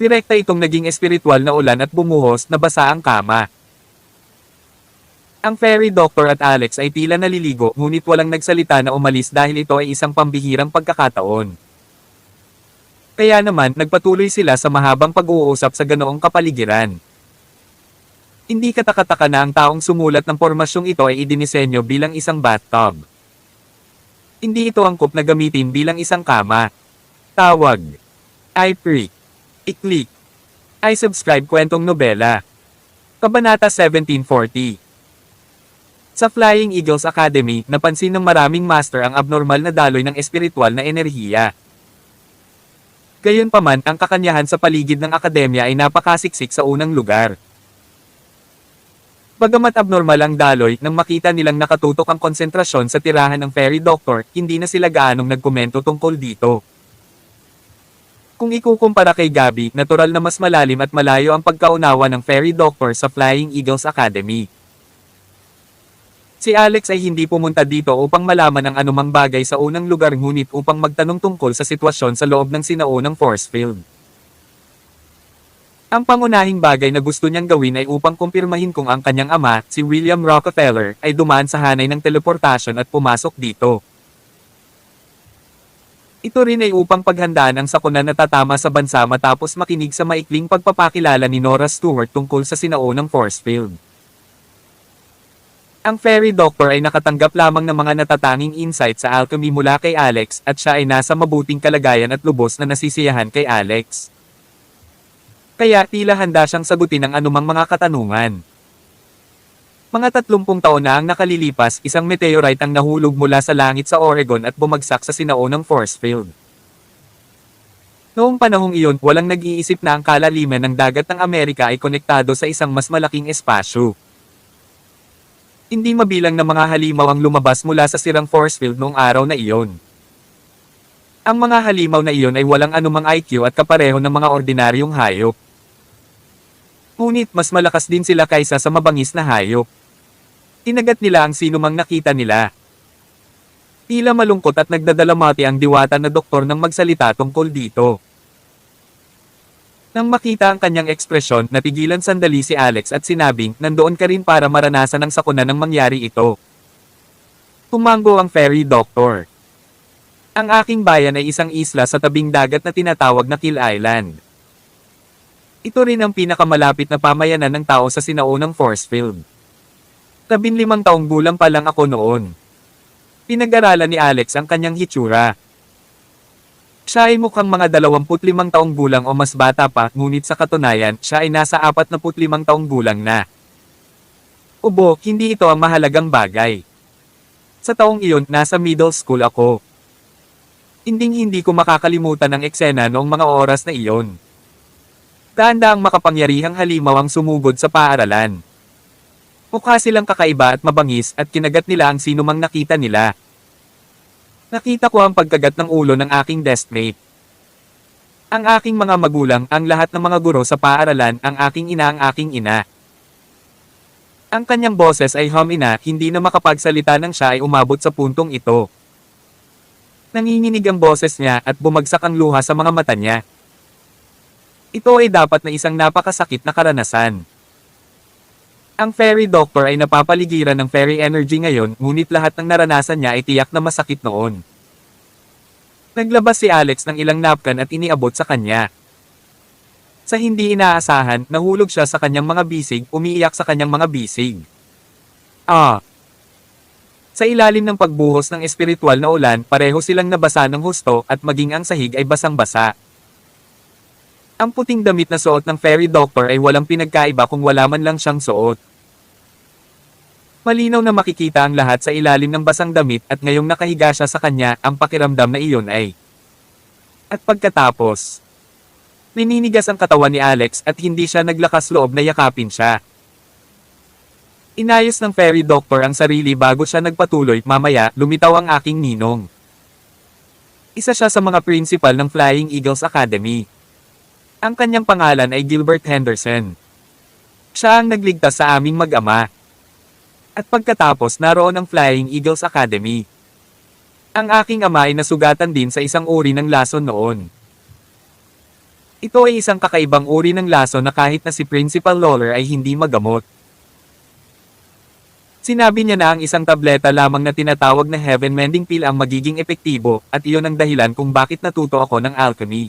Direkta itong naging espiritual na ulan at bumuhos na basa ang kama. Ang fairy doctor at Alex ay tila naliligo, ngunit walang nagsalita na umalis dahil ito ay isang pambihirang pagkakataon. Kaya naman, nagpatuloy sila sa mahabang pag-uusap sa ganoong kapaligiran. Hindi katakataka na ang taong sumulat ng pormasyong ito ay idinisenyo bilang isang bathtub. Hindi ito angkop na gamitin bilang isang kama. Tawag. I-Freak. I-Click. I-Subscribe kwentong nobela. Kabanata 1740. Sa Flying Eagles Academy, napansin ng maraming master ang abnormal na daloy ng espiritual na enerhiya. Gayunpaman, ang kakanyahan sa paligid ng akademya ay napakasiksik sa unang lugar. Bagamat abnormal ang daloy, nang makita nilang nakatutok ang konsentrasyon sa tirahan ng fairy doctor, hindi na sila gaanong nagkomento tungkol dito. Kung ikukumpara kay Gabi, natural na mas malalim at malayo ang pagkaunawa ng fairy doctor sa Flying Eagles Academy. Si Alex ay hindi pumunta dito upang malaman ang anumang bagay sa unang lugar, ngunit upang magtanong tungkol sa sitwasyon sa loob ng sinaunang force field. Ang pangunahing bagay na gusto niyang gawin ay upang kumpirmahin kung ang kanyang ama, si William Rockefeller, ay dumaan sa hanay ng teleportasyon at pumasok dito. Ito rin ay upang paghandaan ang sakuna na tatama sa bansa matapos makinig sa maikling pagpapakilala ni Nora Stewart tungkol sa sinaunang force field. Ang fairy doctor ay nakatanggap lamang ng mga natatanging insight sa alchemy mula kay Alex at siya ay nasa mabuting kalagayan at lubos na nasisiyahan kay Alex. Kaya tila handa siyang sagutin ang anumang mga katanungan. Mga 30 taon na ang nakalilipas, isang meteorite ang nahulog mula sa langit sa Oregon at bumagsak sa sinaunang force field. Noong panahong iyon, walang nag-iisip na ang kalaliman ng dagat ng Amerika ay konektado sa isang mas malaking espasyo. Hindi mabilang na mga halimaw ang lumabas mula sa sirang force field noong araw na iyon. Ang mga halimaw na iyon ay walang anumang IQ at kapareho ng mga ordinaryong hayop. Ngunit mas malakas din sila kaysa sa mabangis na hayop. Tinagat nila ang sinumang nakita nila. Tila malungkot at nagdadalamati ang diwata na doktor nang magsalita tungkol dito. Nang makita ang kanyang ekspresyon, napigilan sandali si Alex at sinabing, nandoon ka rin para maranasan ang sakuna ng mangyari ito. Tumango ang fairy doctor. Ang aking bayan ay isang isla sa tabing dagat na tinatawag na Kill Island. Ito rin ang pinakamalapit na pamayanan ng tao sa sinaunang force field. 15 taong gulang pa lang ako noon. Pinag-aralan ni Alex ang kanyang hitsura. Siya ay mukhang mga 25 taong gulang o mas bata pa, ngunit sa katunayan, siya ay nasa 45 taong gulang na. Ubo, hindi ito ang mahalagang bagay. Sa taong iyon, nasa middle school ako. Hindi ko makakalimutan ang eksena noong mga oras na iyon. Dahan-dahang makapangyarihang halimaw ang sumugod sa paaralan. Mukha silang kakaiba at mabangis at kinagat nila ang sinumang nakita nila. Nakita ko ang pagkagat ng ulo ng aking deskmate. Ang aking mga magulang, ang lahat ng mga guro sa paaralan, ang aking ina, ang aking ina. Ang kanyang boses ay humina, hindi na makapagsalita nang siya ay umabot sa puntong ito. Nanginginig ang boses niya at bumagsak ang luha sa mga mata niya. Ito ay dapat na isang napakasakit na karanasan. Ang fairy doctor ay napapaligiran ng fairy energy ngayon, ngunit lahat ng naranasan niya ay tiyak na masakit noon. Naglabas si Alex ng ilang napkin at iniabot sa kanya. Sa hindi inaasahan, nahulog siya sa kanyang mga bisig, umiiyak sa kanyang mga bisig. Sa ilalim ng pagbuhos ng espiritual na ulan, pareho silang nabasa ng husto at maging ang sahig ay basang-basa. Ang puting damit na suot ng fairy doctor ay walang pinagkaiba kung wala man lang siyang suot. Malinaw na makikita ang lahat sa ilalim ng basang damit at ngayong nakahiga siya sa kanya, ang pakiramdam na iyon ay. At pagkatapos, nininigas ang katawan ni Alex at hindi siya naglakas loob na yakapin siya. Inayos ng fairy doctor ang sarili bago siya nagpatuloy, mamaya, lumitaw ang aking ninong. Isa siya sa mga principal ng Flying Eagles Academy. Ang kanyang pangalan ay Gilbert Henderson. Siya ang nagligtas sa aming mag-ama. At pagkatapos naroon ang Flying Eagles Academy. Ang aking ama ay nasugatan din sa isang uri ng lason noon. Ito ay isang kakaibang uri ng lason na kahit na si Principal Lawler ay hindi magamot. Sinabi niya na ang isang tableta lamang na tinatawag na Heaven Mending Pill ang magiging epektibo, at iyon ang dahilan kung bakit natuto ako ng alchemy.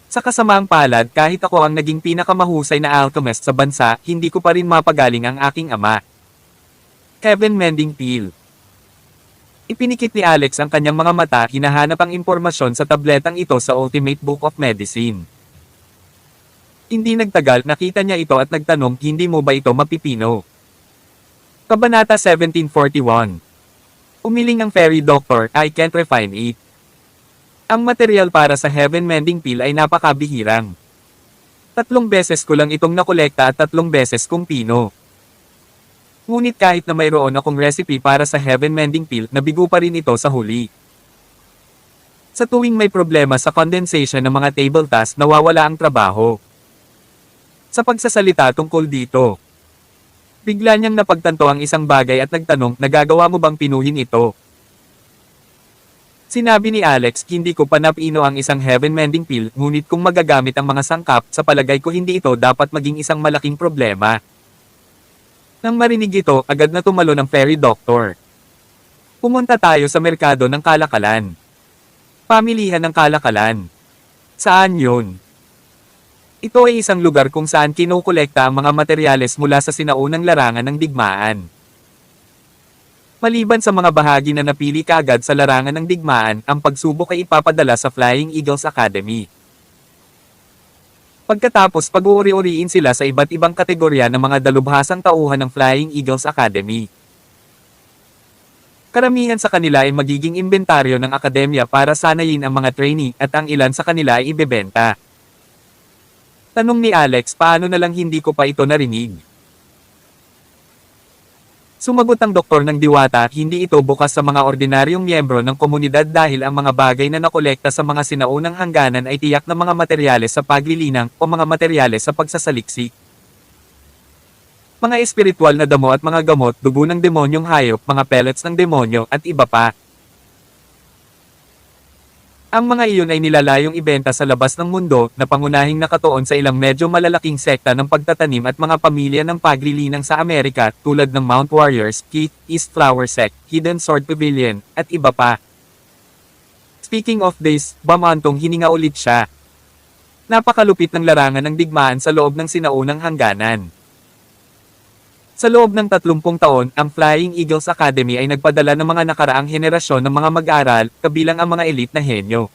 Sa kasamaang palad, kahit ako ang naging pinakamahusay na alchemist sa bansa, hindi ko pa rin mapagaling ang aking ama. Heaven Mending Pill. Ipinikit ni Alex ang kanyang mga mata, hinahanap ang impormasyon sa tabletang ito sa Ultimate Book of Medicine. Hindi nagtagal, nakita niya ito at nagtanong, hindi mo ba ito mapipino? Kabanata 1741. Umiling ang fairy doctor, I can't refine it. Ang material para sa Heaven Mending Pill ay napakabihirang. 3 beses ko lang itong nakolekta at 3 beses kong pino. Ngunit kahit na mayroon akong recipe para sa Heaven Mending Pill, nabigo pa rin ito sa huli. Sa tuwing may problema sa condensation ng mga table tasks, nawawala ang trabaho. Sa pagsasalita tungkol dito, bigla niyang napagtanto ang isang bagay at nagtanong, nagagawa mo bang pinuhin ito? Sinabi ni Alex, hindi ko pa napino ang isang Heaven Mending Pill, ngunit kung magagamit ang mga sangkap, sa palagay ko hindi ito dapat maging isang malaking problema. Nang marinig ito, agad na tumalo ng fairy doctor. Pumunta tayo sa merkado ng Kalakalan. Pamilihan ng Kalakalan. Saan yun? Ito ay isang lugar kung saan kinukolekta ang mga materyales mula sa sinaunang larangan ng digmaan. Maliban sa mga bahagi na napili kaagad sa larangan ng digmaan, ang pagsubok ay ipapadala sa Flying Eagles Academy. Pagkatapos pag-uuri-uriin sila sa iba't ibang kategorya ng mga dalubhasang tauhan ng Flying Eagles Academy. Karamihan sa kanila ay magiging inventaryo ng akademya para sanayin ang mga trainee at ang ilan sa kanila ay ibebenta. Tanong ni Alex, paano na lang hindi ko pa ito narinig? Sumagot ang doktor ng diwata, hindi ito bukas sa mga ordinaryong miyembro ng komunidad dahil ang mga bagay na nakolekta sa mga sinaunang hangganan ay tiyak na mga materyales sa paglilinang o mga materyales sa pagsasaliksik. Mga espiritual na damo at mga gamot, dugo ng demonyong hayop, mga pellets ng demonyo, at iba pa. Ang mga iyon ay nilalayong ibenta sa labas ng mundo, na pangunahing nakatuon sa ilang medyo malalaking sekta ng pagtatanim at mga pamilya ng paglilinang sa Amerika, tulad ng Mount Warriors, Keith, East Flower Sect, Hidden Sword Pavilion, at iba pa. Speaking of this, bamantong hininga ulit siya. Napakalupit ng larangan ng digmaan sa loob ng sinaunang hangganan. Sa loob ng 30 taon, ang Flying Eagles Academy ay nagpadala ng mga nakaraang henerasyon ng mga mag-aaral, kabilang ang mga elite na henyo.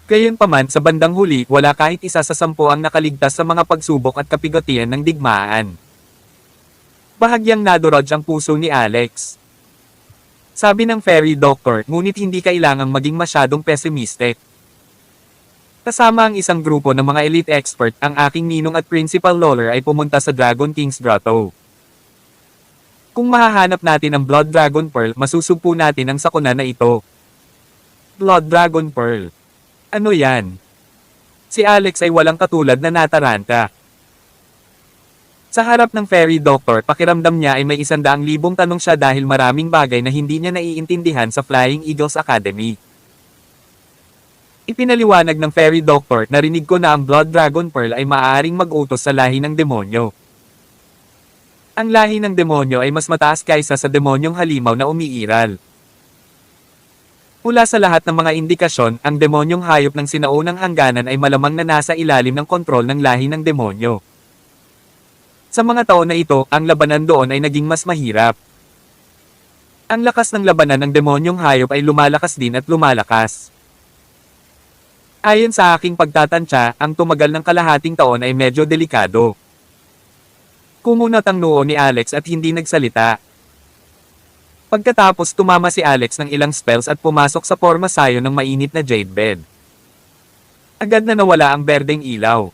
Gayunpaman, sa bandang huli, wala kahit isa sa 10 ang nakaligtas sa mga pagsubok at kapigatian ng digmaan. Bahagyang nadurog ang puso ni Alex. Sabi ng fairy doctor, ngunit hindi kailangang maging masyadong pessimistic. Kasama ang isang grupo ng mga elite expert, ang aking ninong at Principal Lawler ay pumunta sa Dragon King's Grotto. Kung mahahanap natin ang Blood Dragon Pearl, masusugpo natin ang sakuna na ito. Blood Dragon Pearl. Ano yan? Si Alex ay walang katulad na nataranta. Sa harap ng fairy doctor, pakiramdam niya ay may 100,000 tanong siya dahil maraming bagay na hindi niya naiintindihan sa Flying Eagles Academy. Ipinaliwanag ng fairy doctor, narinig ko na ang Blood Dragon Pearl ay maaaring mag-utos sa lahi ng demonyo. Ang lahi ng demonyo ay mas mataas kaysa sa demonyong halimaw na umiiral. Mula sa lahat ng mga indikasyon, ang demonyong hayop ng sinaunang hangganan ay malamang na nasa ilalim ng kontrol ng lahi ng demonyo. Sa mga taon na ito, ang labanan doon ay naging mas mahirap. Ang lakas ng labanan ng demonyong hayop ay lumalakas din at lumalakas. Ayon sa aking pagtatansya, ang tumagal ng kalahating taon ay medyo delikado. Kumunat ang noo ni Alex at hindi nagsalita. Pagkatapos tumama si Alex ng ilang spells at pumasok sa forma sayo ng mainit na jade bed. Agad na nawala ang berdeng ilaw.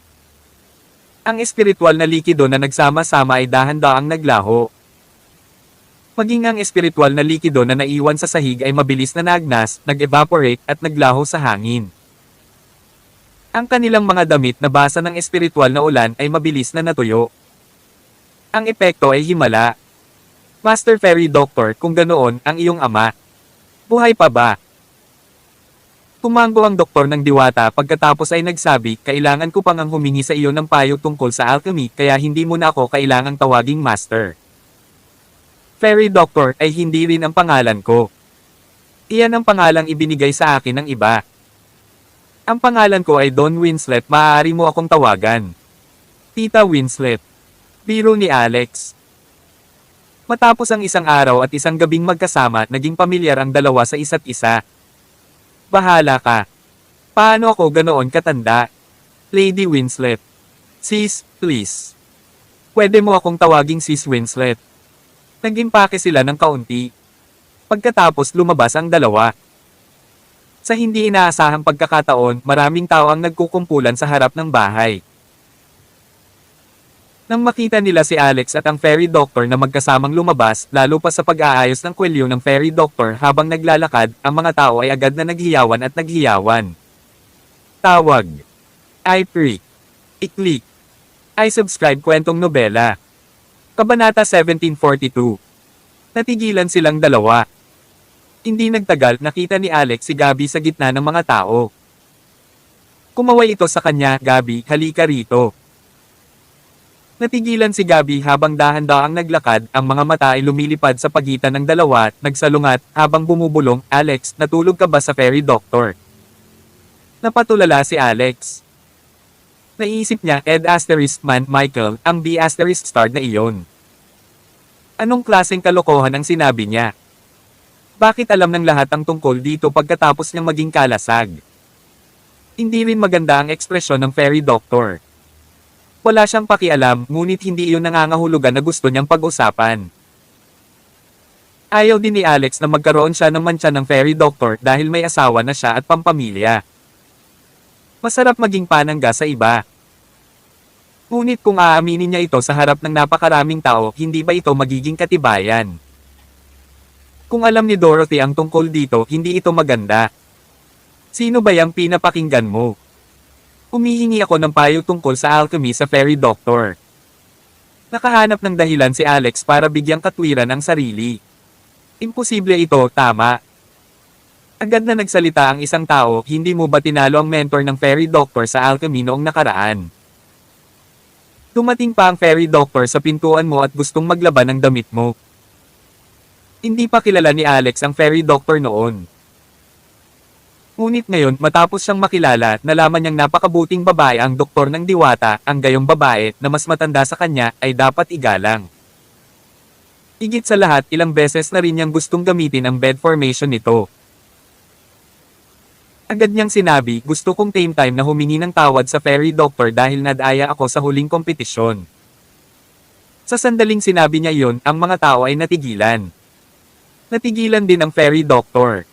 Ang espiritual na likido na nagsama-sama ay dahan-daang naglaho. Maging ang espiritual na likido na naiwan sa sahig ay mabilis na nagnas, nag-evaporate at naglaho sa hangin. Ang kanilang mga damit na basa ng espiritual na ulan ay mabilis na natuyo. Ang epekto ay himala. Master Fairy Doctor, kung ganoon, ang iyong ama. Buhay pa ba? Tumango ang doktor ng diwata pagkatapos ay nagsabi, kailangan ko pang ang humingi sa iyo ng payo tungkol sa alchemy kaya hindi mo na ako kailangang tawaging master. Fairy Doctor ay hindi rin ang pangalan ko. Iyan ang pangalang ibinigay sa akin ng iba. Ang pangalan ko ay Don Winslet, maaari mo akong tawagan. Tita Winslet. Biro ni Alex. Matapos ang isang araw at isang gabing magkasama, naging pamilyar ang dalawa sa isa't isa. Bahala ka. Paano ako ganoon katanda? Lady Winslet. Sis, please. Pwede mo akong tawaging Sis Winslet. Nag-impake sila ng kaunti. Pagkatapos lumabas ang dalawa. Sa hindi inaasahang pagkakataon, maraming tao ang nagkukumpulan sa harap ng bahay. Nang makita nila si Alex at ang Fairy Doctor na magkasamang lumabas, lalo pa sa pag-aayos ng kwelyo ng Fairy Doctor habang naglalakad, ang mga tao ay agad na naghiyawan at naghiyawan. Tawag. I-freak. I-click. I-subscribe kwentong nobela. Kabanata 1742. Natigilan silang dalawa. Hindi nagtagal, nakita ni Alex si Gabi sa gitna ng mga tao. Kumaway ito sa kanya, Gabi, halika rito. Natigilan si Gabi habang dahan-daang naglakad, ang mga mata ay lumilipad sa pagitan ng dalawa, nagsalungat, habang bumubulong, Alex, natulog ka ba sa Fairy Doctor? Napatulala si Alex. Naisip niya, Ed asterisk man, Michael, ang B asterisk star na iyon. Anong klaseng kalokohan ang sinabi niya? Bakit alam ng lahat ang tungkol dito pagkatapos niyang maging kalasag? Hindi rin maganda ang ekspresyon ng Fairy Doctor. Wala siyang pakialam, ngunit hindi iyon nangangahulugan na gusto niyang pag-usapan. Ayaw din ni Alex na magkaroon siya ng mantsa ng Fairy Doctor dahil may asawa na siya at pampamilya. Masarap maging panangga sa iba. Ngunit kung aaminin niya ito sa harap ng napakaraming tao, hindi ba ito magiging katibayan? Kung alam ni Dorothy ang tungkol dito, hindi ito maganda. Sino ba yung pinapakinggan mo? Humihingi ako ng payo tungkol sa alchemy sa Fairy Doctor. Nakahanap ng dahilan si Alex para bigyang katwiran ang sarili. Imposible ito, tama. Agad na nagsalita ang isang tao, hindi mo ba tinalo ang mentor ng Fairy Doctor sa alchemy noong nakaraan? Dumating pa ang Fairy Doctor sa pintuan mo at gustong maglaban ng damit mo. Hindi pa kilala ni Alex ang Fairy Doctor noon. Ngunit ngayon, matapos siyang makilala, nalaman niyang napakabuting babae ang doktor ng diwata, ang gayong babae, na mas matanda sa kanya, ay dapat igalang. Higit sa lahat, ilang beses na rin niyang gustong gamitin ang bed formation nito. Agad niyang sinabi, gusto kong tame time na humingi ng tawad sa Fairy Doctor dahil nadaya ako sa huling kompetisyon. Sa sandaling sinabi niya iyon, ang mga tao ay natigilan. Natigilan din ang Fairy Doctor.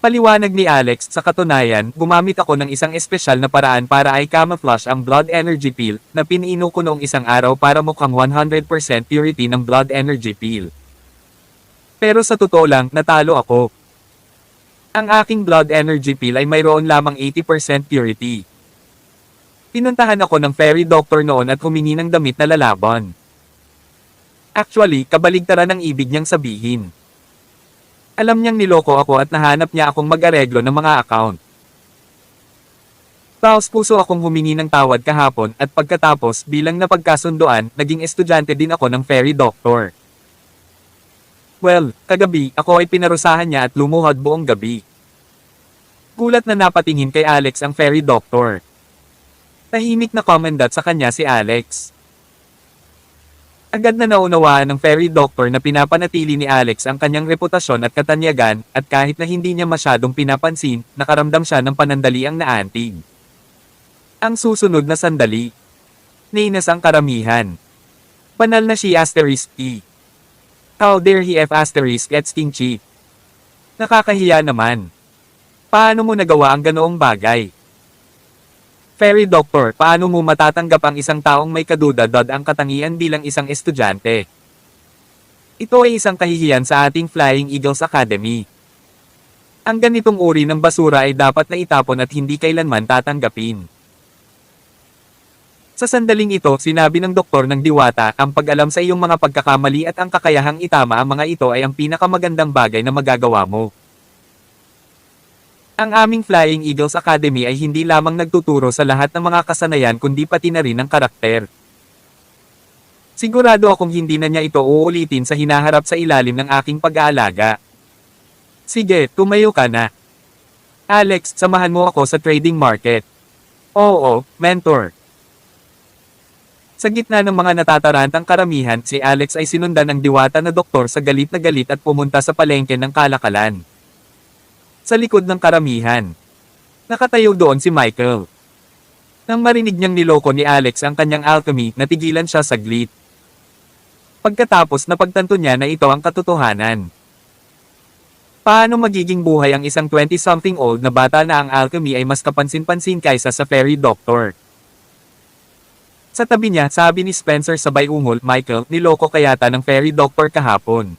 Paliwanag ni Alex, sa katunayan, gumamit ako ng isang espesyal na paraan para i-camouflage ang blood energy pill, na piniinom ko noong isang araw para mukhang 100% purity ng blood energy pill. Pero sa totoo lang, natalo ako. Ang aking blood energy pill ay mayroon lamang 80% purity. Pinuntahan ako ng Fairy Doctor noon at humingi ng damit na lalaban. Actually, kabaligtaran ang ibig niyang sabihin. Alam niyang niloko ako at nahanap niya akong mag-areglo ng mga account. Taos puso akong humingi ng tawad kahapon at pagkatapos bilang napagkasunduan, naging estudyante din ako ng Fairy Doctor. Well, kagabi, ako ay pinarusahan niya at lumuhod buong gabi. Gulat na napatingin kay Alex ang fairy doctor. Tahimik na komendat sa kanya si Alex. Agad na naunawaan ng fairy doctor na pinapanatili ni Alex ang kanyang reputasyon at katanyagan, at kahit na hindi niya masyadong pinapansin, nakaramdam siya ng panandaliang naantig. Ang susunod na sandali. Nainas ang karamihan. Banal na si *E. How dare he *gets king chief. Nakakahiya naman. Paano mo nagawa ang ganoong bagay? Fairy Doctor, paano mo matatanggap ang isang taong may kadudad ang katangian bilang isang estudyante? Ito ay isang kahihiyan sa ating Flying Eagles Academy. Ang ganitong uri ng basura ay dapat na itapon at hindi kailanman tatanggapin. Sa sandaling ito, sinabi ng doktor ng diwata, ang pag-alam sa iyong mga pagkakamali at ang kakayahang itama ang mga ito ay ang pinakamagandang bagay na magagawa mo. Ang aming Flying Eagles Academy ay hindi lamang nagtuturo sa lahat ng mga kasanayan kundi pati na rin ang karakter. Sigurado akong hindi na niya ito uulitin sa hinaharap sa ilalim ng aking pag-aalaga. Sige, tumayo ka na. Alex, samahan mo ako sa trading market. Oo, mentor. Sa gitna ng mga natatarantang karamihan, si Alex ay sinundan ng diwata na doktor sa galit na galit at pumunta sa palengke ng kalakalan. Sa likod ng karamihan. Nakatayo doon si Michael. Nang marinig niyang niloko ni Alex ang kanyang alchemy, natigilan siya saglit. Pagkatapos napagtanto niya na ito ang katotohanan. Paano magiging buhay ang isang 20-something-old na bata na ang alchemy ay mas kapansin-pansin kaysa sa fairy doctor? Sa tabi niya, sabi ni Spencer sabay ungol, Michael, niloko kayata ng fairy doctor kahapon.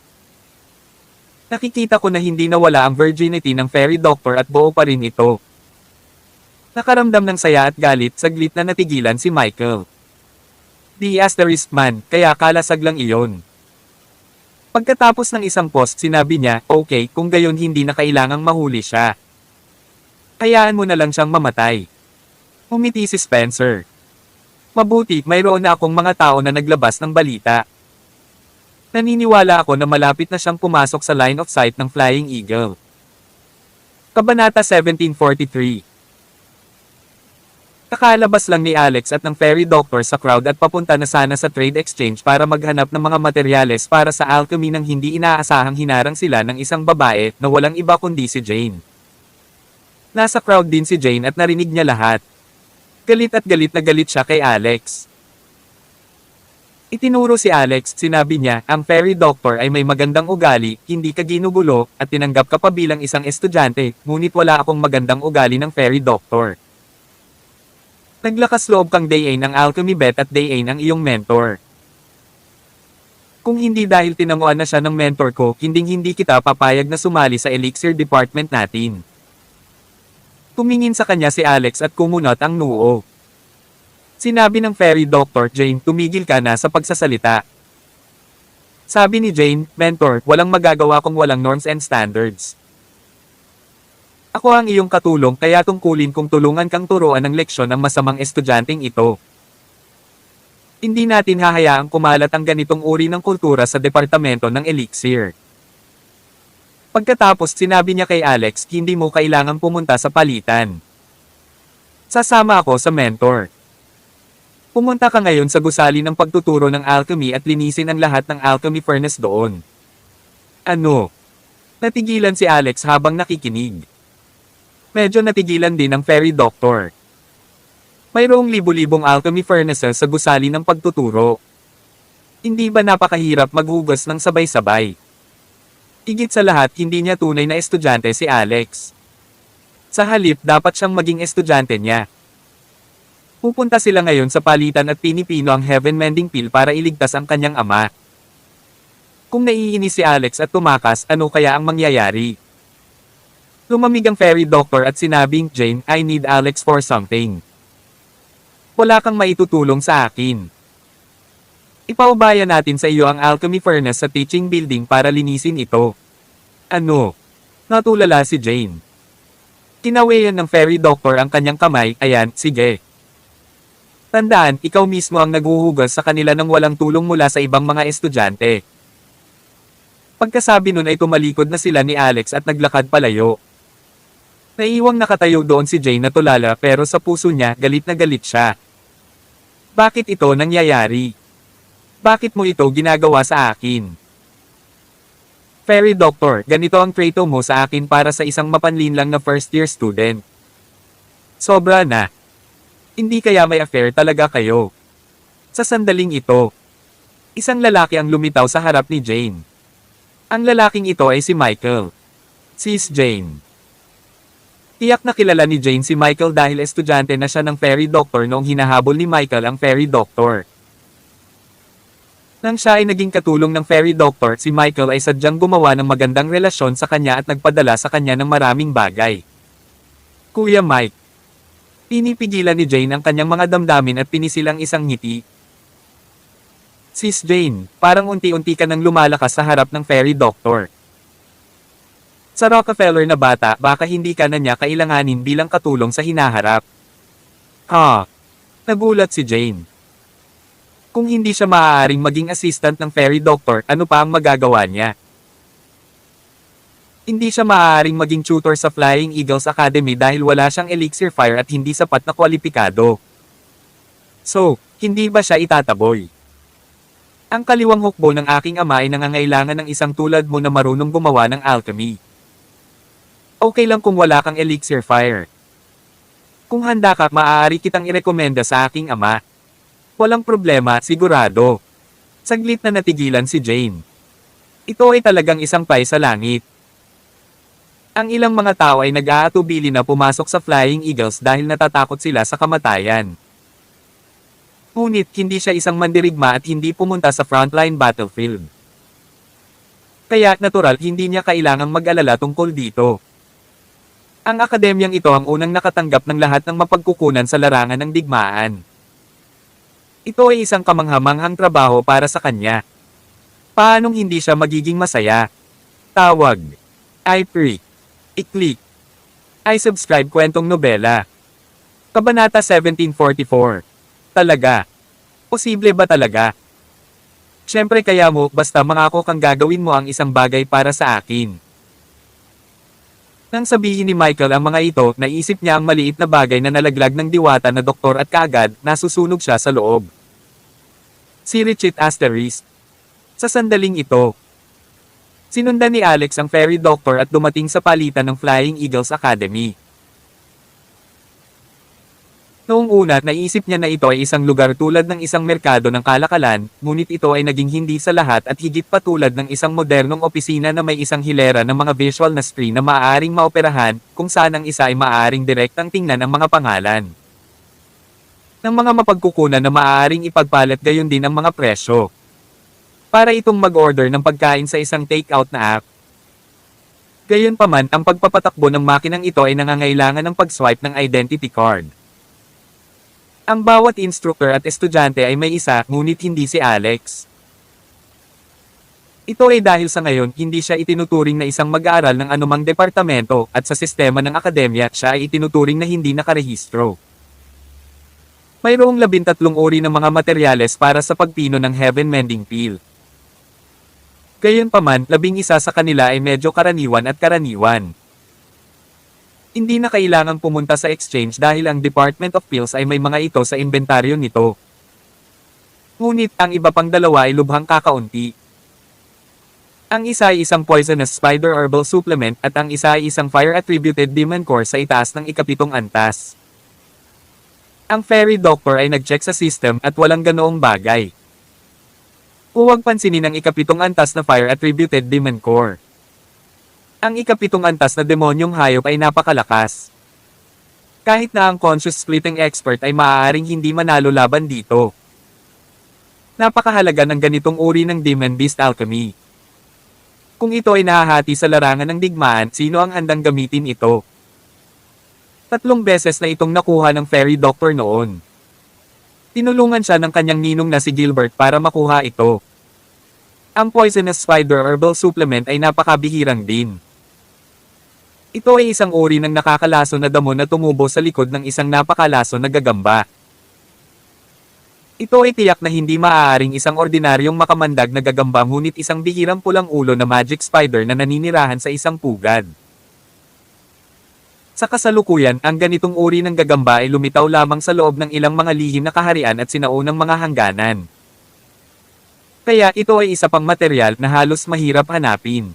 Nakikita ko na hindi nawala ang virginity ng fairy doctor at buo pa rin ito. Nakaramdam ng saya at galit, saglit na natigilan si Michael. The asterisk man, kaya kalasag lang iyon. Pagkatapos ng isang post, sinabi niya, okay, kung gayon hindi na kailangang mahuli siya. Hayaan mo na lang siyang mamatay. Umiti si Spencer. Mabuti, mayroon na akong mga tao na naglabas ng balita. Naniniwala ako na malapit na siyang pumasok sa line of sight ng Flying Eagle. Kabanata 1743. Kakalabas lang ni Alex at ng fairy doctor sa crowd at papunta na sana sa trade exchange para maghanap ng mga materyales para sa alchemy nang hindi inaasahang hinarang sila ng isang babae na walang iba kundi si Jane. Nasa crowd din si Jane at narinig niya lahat. Galit na galit siya kay Alex. Itinuro si Alex, sinabi niya, ang fairy doctor ay may magandang ugali, hindi ka ginugulo, at tinanggap ka pa bilang isang estudyante, ngunit wala akong magandang ugali ng fairy doctor. Naglakas loob kang Dayain ng alchemy bet at Dayain ang iyong mentor. Kung hindi dahil tinamuan na siya ng mentor ko, hindi kita papayag na sumali sa elixir department natin. Tumingin sa kanya si Alex at kumunot ang noo. Sinabi ng fairy doctor, Jane, tumigil ka na sa pagsasalita. Sabi ni Jane, mentor, walang magagawa kung walang norms and standards. Ako ang iyong katulong kaya tungkulin kong tulungan kang turuan ng leksyon ang masamang estudyanteng ito. Hindi natin hahayaang kumalat ang ganitong uri ng kultura sa departamento ng elixir. Pagkatapos sinabi niya kay Alex, hindi mo kailangang pumunta sa palitan. Sasama ako sa mentor. Pumunta ka ngayon sa gusali ng pagtuturo ng alchemy at linisin ang lahat ng alchemy furnace doon. Ano? Natigilan si Alex habang nakikinig. Medyo natigilan din ang fairy doctor. Mayroong libu-libong alchemy furnaces sa gusali ng pagtuturo. Hindi ba napakahirap maghugas ng sabay-sabay? Higit sa lahat, hindi niya tunay na estudyante si Alex. Sa halip, dapat siyang maging estudyante niya. Pupunta sila ngayon sa palitan at pinipino ang heaven mending pill para iligtas ang kanyang ama. Kung naiinis si Alex at tumakas, ano kaya ang mangyayari? Lumamig ang fairy doctor at sinabing, Jane, I need Alex for something. Wala kang maitutulong sa akin. Ipaubaya natin sa iyo ang alchemy furnace sa teaching building para linisin ito. Ano? Natulala si Jane. Kinawayan ng fairy doctor ang kanyang kamay, ayan, sige. Tandaan, ikaw mismo ang naghuhugas sa kanila ng walang tulong mula sa ibang mga estudyante. Pagkasabi nun ay tumalikod na sila ni Alex at naglakad palayo. Naiiwang nakatayo doon si Jane na tulala pero sa puso niya galit na galit siya. Bakit ito nangyayari? Bakit mo ito ginagawa sa akin? Fairy Doctor, ganito ang trato mo sa akin para sa isang mapanlinlang na first year student. Sobra na. Hindi kaya may affair talaga kayo? Sa sandaling ito, isang lalaki ang lumitaw sa harap ni Jane. Ang lalaking ito ay si Michael. Sis Jane. Tiyak na kilala ni Jane si Michael dahil estudyante na siya ng Fairy Doctor noong hinahabol ni Michael ang Fairy Doctor. Nang siya ay naging katulong ng Fairy Doctor, si Michael ay sadyang gumawa ng magandang relasyon sa kanya at nagpadala sa kanya ng maraming bagay. Kuya Mike. Pinipigilan ni Jane ang kanyang mga damdamin at pinisilang isang ngiti. Sis Jane, parang unti-unti ka nang lumalakas sa harap ng Fairy Doctor. Sa Rockefeller na bata, baka hindi ka na niya kailanganin bilang katulong sa hinaharap. Nagulat si Jane. Kung hindi siya maaaring maging assistant ng Fairy Doctor, ano pa ang magagawa niya? Hindi siya maaaring maging tutor sa Flying Eagles Academy dahil wala siyang elixir fire at hindi sapat na kwalipikado. So, hindi ba siya itataboy? Ang kaliwang hukbo ng aking ama ay nangangailangan ng isang tulad mo na marunong gumawa ng alchemy. Okay lang kung wala kang elixir fire. Kung handa ka, maaari kitang irekomenda sa aking ama. Walang problema, sigurado. Saglit na natigilan si Jane. Ito ay talagang isang pay sa langit. Ang ilang mga tao ay nag-aatubili na pumasok sa Flying Eagles dahil natatakot sila sa kamatayan. Ngunit hindi siya isang mandirigma at hindi pumunta sa frontline battlefield. Kaya natural hindi niya kailangang mag-alala tungkol dito. Ang akademyang ito ang unang nakatanggap ng lahat ng mapagkukunan sa larangan ng digmaan. Ito ay isang kamanghamanghang trabaho para sa kanya. Paanong hindi siya magiging masaya? Tawag. I-free. I-click. I-subscribe kwentong nobela. Kabanata 1744. Talaga. Posible ba talaga? Siyempre kaya mo, basta mangako kang gagawin mo ang isang bagay para sa akin. Nang sabihin ni Michael ang mga ito, naisip niya ang maliit na bagay na nalaglag ng diwata na doktor at kaagad, nasusunog siya sa loob. Si Richit Asterisk. Sa sandaling ito, sinundan ni Alex ang Fairy Doctor at dumating sa palitan ng Flying Eagles Academy. Noong una, naisip niya na ito ay isang lugar tulad ng isang merkado ng kalakalan, ngunit ito ay naging hindi sa lahat at higit pa tulad ng isang modernong opisina na may isang hilera ng mga visual na screen na maaaring maoperahan, kung saan ang isa ay maaaring direktang tingnan ang mga pangalan ng mga mapagkukunan na maaaring ipagpalit, gayon din ang mga presyo. Para itong mag-order ng pagkain sa isang take-out na app. Gayunpaman, ang pagpapatakbo ng makinang ito ay nangangailangan ng pag-swipe ng identity card. Ang bawat instructor at estudyante ay may isa, ngunit hindi si Alex. Ito ay dahil sa ngayon, hindi siya itinuturing na isang mag-aaral ng anumang departamento, at sa sistema ng akademya, siya ay itinuturing na hindi nakarehistro. Mayroong 13 uri ng mga materyales para sa pagpino ng Heaven Mending Peel. Gayunpaman, 11 sa kanila ay medyo karaniwan at karaniwan. Hindi na kailangang pumunta sa exchange dahil ang Department of Pills ay may mga ito sa inventaryo nito. Ngunit ang iba pang dalawa ay lubhang kakaunti. Ang isa ay isang poisonous spider herbal supplement at ang isa ay isang fire-attributed demon core sa itaas ng ika-7 antas. Ang Fairy Doctor ay nag-check sa system at walang ganoong bagay. Huwag pansinin ang ika-7 antas na fire-attributed demon core. Ang ika-7 antas na demonyong hayop ay napakalakas. Kahit na ang conscious splitting expert ay maaaring hindi manalo laban dito. Napakahalaga ng ganitong uri ng Demon Beast Alchemy. Kung ito ay nahahati sa larangan ng digmaan, sino ang handang gamitin ito? 3 beses na itong nakuha ng Fairy Doctor noon. Tinulungan siya ng kanyang ninong na si Gilbert para makuha ito. Ang poisonous spider herbal supplement ay napakabihirang din. Ito ay isang uri ng nakakalaso na damo na tumubo sa likod ng isang napakalaso na gagamba. Ito ay tiyak na hindi maaaring isang ordinaryong makamandag na gagamba ngunit isang bihirang pulang ulo na magic spider na naninirahan sa isang pugad. Sa kasalukuyan, ang ganitong uri ng gagamba ay lumitaw lamang sa loob ng ilang mga lihim na kaharian at sinaunang mga hangganan. Kaya ito ay isa pang materyal na halos mahirap hanapin.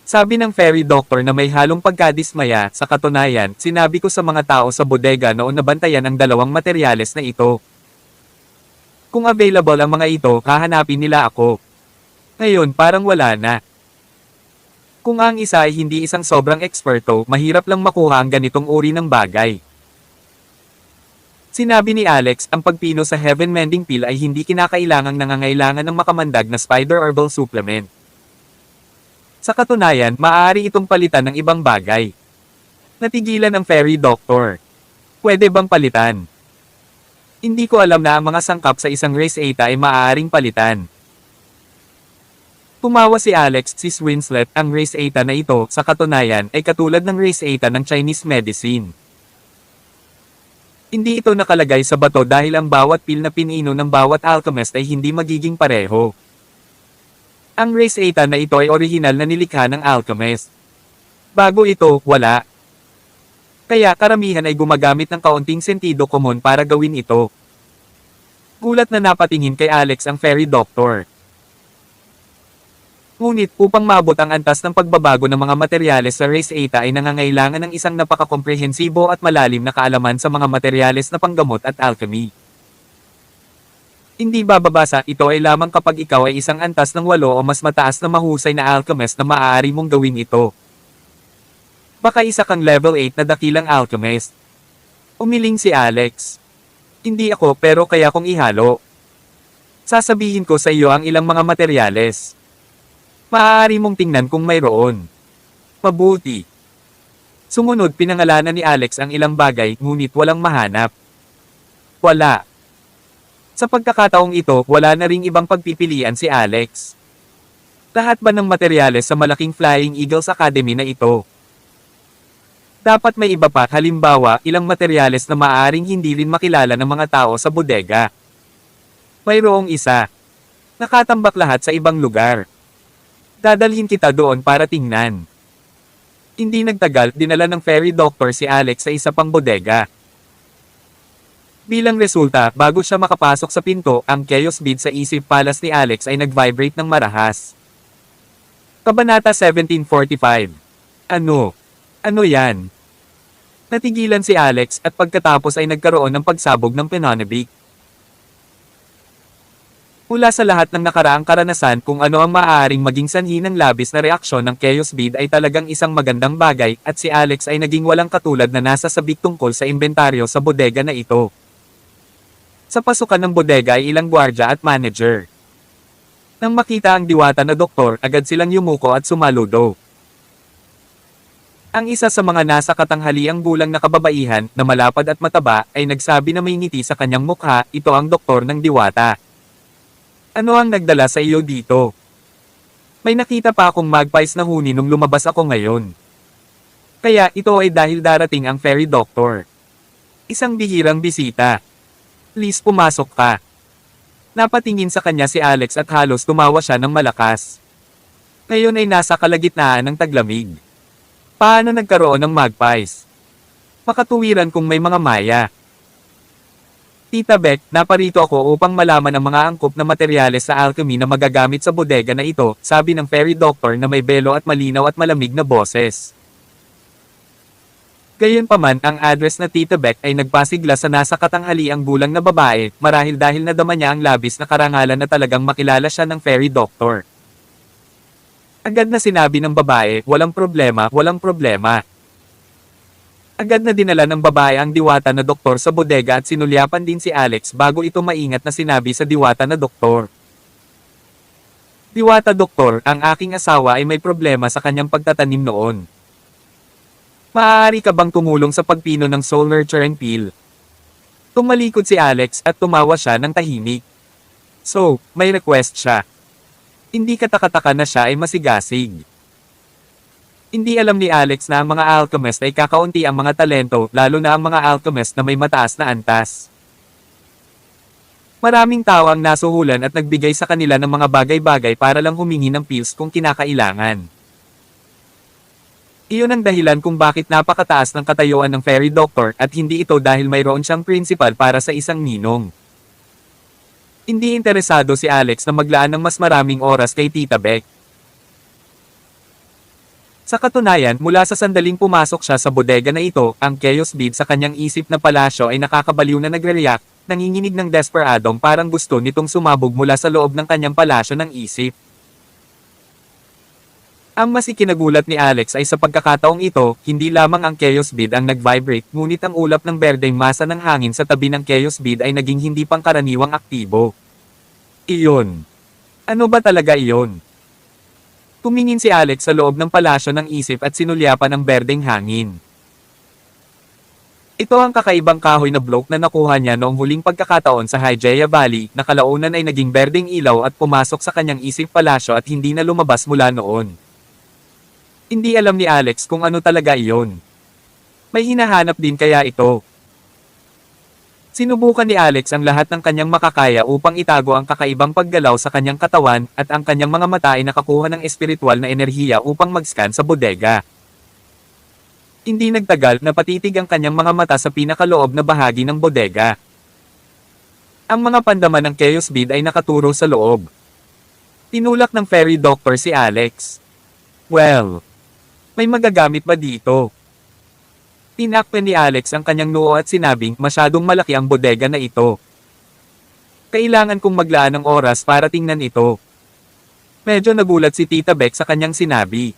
Sabi ng fairy doctor na may halong pagkadismaya, sa katunayan, sinabi ko sa mga tao sa bodega noon na bantayan ang dalawang materyales na ito. Kung available ang mga ito, hahanapin nila ako. Ngayon parang wala na. Kung ang isa ay hindi isang sobrang eksperto, mahirap lang makuha ang ganitong uri ng bagay. Sinabi ni Alex, ang pagpino sa Heaven Mending Pill ay hindi kinakailangang nangangailangan ng makamandag na spider herbal supplement. Sa katunayan, maaari itong palitan ng ibang bagay. Natigilan ang fairy doctor. Pwede bang palitan? Hindi ko alam na ang mga sangkap sa isang race eta ay maaaring palitan. Tumawa si Alex, si Winslet, ang race eta na ito, sa katunayan, ay katulad ng race eta ng Chinese medicine. Hindi ito nakalagay sa bato dahil ang bawat pill na pinino ng bawat alchemist ay hindi magiging pareho. Ang race eta na ito ay orihinal na nilikha ng alchemist. Bago ito, wala. Kaya karamihan ay gumagamit ng kaunting sentido komon para gawin ito. Gulat na napatingin kay Alex ang fairy doctor. Ngunit upang maabot ang antas ng pagbabago ng mga materyales sa race eta ay nangangailangan ng isang napakakomprehensibo at malalim na kaalaman sa mga materyales na panggamot at alchemy. Hindi bababasa, ito ay lamang kapag ikaw ay isang antas ng 8 o mas mataas na mahusay na alchemist na maaari mong gawin ito. Baka isa kang level 8 na dakilang alchemist. Umiling si Alex. Hindi ako, pero kaya kong ihalo. Sasabihin ko sa iyo ang ilang mga materyales. Maaari mong tingnan kung mayroon. Mabuti. Sumunod, pinangalanan ni Alex ang ilang bagay, ngunit walang mahanap. Wala. Sa pagkakataong ito, wala na ring ibang pagpipilian si Alex. Lahat ba ng materyales sa malaking Flying Eagles Academy na ito? Dapat may iba pa, halimbawa, ilang materyales na maaaring hindi rin makilala ng mga tao sa bodega. Mayroong isa. Nakatambak lahat sa ibang lugar. Dadalhin kita doon para tingnan. Hindi nagtagal, dinala ng fairy doctor si Alex sa isa pang bodega. Bilang resulta, bago siya makapasok sa pinto, ang chaos bead sa isip palace ni Alex ay nag-vibrate ng marahas. Kabanata 1745. Ano? Ano yan? Natigilan si Alex at pagkatapos ay nagkaroon ng pagsabog ng pananabik. Mula sa lahat ng nakaraang karanasan, kung ano ang maaaring maging sanhi ng labis na reaksyon ng chaos bead ay talagang isang magandang bagay, at si Alex ay naging walang katulad na nasa sabik tungkol sa inventaryo sa bodega na ito. Sa pasukan ng bodega ay ilang gwardya at manager. Nang makita ang diwata na doktor, agad silang yumuko at sumaludo. Ang isa sa mga nasa katanghaliang gulang na kababaihan, na malapad at mataba, ay nagsabi na may ngiti sa kanyang mukha, ito ang doktor ng diwata. Ano ang nagdala sa iyo dito? May nakita pa akong magpies na huni nung lumabas ako ngayon. Kaya ito ay dahil darating ang fairy doctor. Isang bihirang bisita. Please pumasok ka. Napatingin sa kanya si Alex at halos tumawa siya ng malakas. Ngayon ay nasa kalagitnaan ng taglamig. Paano nagkaroon ng magpies? Makatuwiran kung may mga maya. Tita Beck, naparito ako upang malaman ang mga angkop na materyales sa alchemy na magagamit sa bodega na ito, sabi ng fairy doctor na may belo at malinaw at malamig na boses. Gayunpaman, ang address na Tita Beck ay nagpasigla sa nasa katanghaliang gulang na babae, marahil dahil nadama niya ang labis na karangalan na talagang makilala siya ng fairy doctor. Agad na sinabi ng babae, walang problema, walang problema. Agad na dinala ng babae ang diwata na doktor sa bodega at sinulyapan din si Alex bago ito maingat na sinabi sa diwata na doktor. Diwata doktor, ang aking asawa ay may problema sa kanyang pagtatanim noon. Maaari ka bang tumulong sa pagpino ng soul nurturing pill? Tumalikod si Alex at tumawa siya ng tahimik. So, may request siya. Hindi katakataka na siya ay masigasig. Hindi alam ni Alex na ang mga alchemist ay kakaunti ang mga talento, lalo na ang mga alchemist na may mataas na antas. Maraming tao ang nasuhulan at nagbigay sa kanila ng mga bagay-bagay para lang humingi ng pills kung kinakailangan. Iyon ang dahilan kung bakit napakataas ng katayuan ng fairy doctor at hindi ito dahil mayroon siyang principal para sa isang ninong. Hindi interesado si Alex na maglaan ng mas maraming oras kay Tita Beck. Sa katunayan, mula sa sandaling pumasok siya sa bodega na ito, ang chaos bead sa kanyang isip na palasyo ay nakakabaliw na nagre-react, nanginginig ng desperadong parang gusto nitong sumabog mula sa loob ng kanyang palasyo ng isip. Ang mas ikinagulat ni Alex ay sa pagkakataong ito, hindi lamang ang chaos bead ang nag-vibrate, ngunit ang ulap ng berdeng masa ng hangin sa tabi ng chaos bead ay naging hindi pangkaraniwang aktibo. Iyon. Ano ba talaga iyon? Tumingin si Alex sa loob ng palasyo ng isip at sinulyapan ang berdeng hangin. Ito ang kakaibang kahoy na bloke na nakuha niya noong huling pagkakataon sa Hygeia Valley, na kalaunan ay naging berdeng ilaw at pumasok sa kanyang isip palasyo at hindi na lumabas mula noon. Hindi alam ni Alex kung ano talaga iyon. May hinahanap din kaya ito. Sinubukan ni Alex ang lahat ng kanyang makakaya upang itago ang kakaibang paggalaw sa kanyang katawan, at ang kanyang mga mata ay nakakuha ng espiritual na enerhiya upang mag-scan sa bodega. Hindi nagtagal na patitig ang kanyang mga mata sa pinakaloob na bahagi ng bodega. Ang mga pandaman ng chaos bead ay nakaturo sa loob. Tinulak ng fairy doctor si Alex. Well, may magagamit ba dito? Tinakpan ni Alex ang kanyang noo at sinabing masyadong malaki ang bodega na ito. Kailangan kong maglaan ng oras para tingnan ito. Medyo nagulat si Tita Beck sa kanyang sinabi.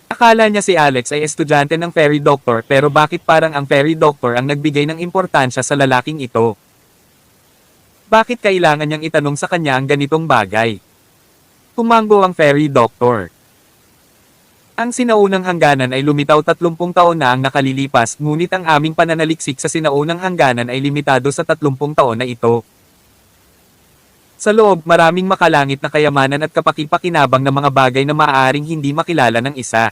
Akala niya si Alex ay estudyante ng fairy doctor, pero bakit parang ang fairy doctor ang nagbigay ng importansya sa lalaking ito? Bakit kailangan niyang itanong sa kanya ang ganitong bagay? Tumango ang fairy doctor. Ang sinaunang hangganan ay lumitaw 30 taon na ang nakalilipas, ngunit ang aming pananaliksik sa sinaunang hangganan ay limitado sa 30 taon na ito. Sa loob, maraming makalangit na kayamanan at kapaki-pakinabang na mga bagay na maaaring hindi makilala ng isa.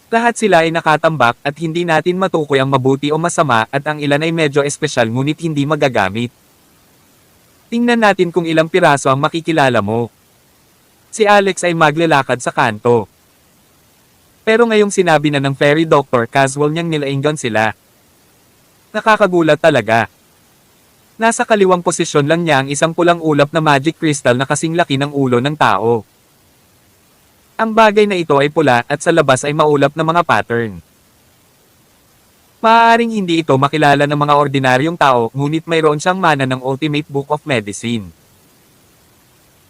Lahat sila ay nakatambak at hindi natin matukoy ang mabuti o masama, at ang ilan ay medyo espesyal ngunit hindi magagamit. Tingnan natin kung ilang piraso ang makikilala mo. Si Alex ay maglalakad sa kanto. Pero ngayong sinabi na ng fairy doctor, casual niyang nilainggan sila. Nakakagulat talaga. Nasa kaliwang posisyon lang niya ang isang pulang ulap na magic crystal na kasing laki ng ulo ng tao. Ang bagay na ito ay pula at sa labas ay maulap na mga pattern. Maaaring hindi ito makilala ng mga ordinaryong tao, ngunit mayroon siyang mana ng Ultimate Book of Medicine.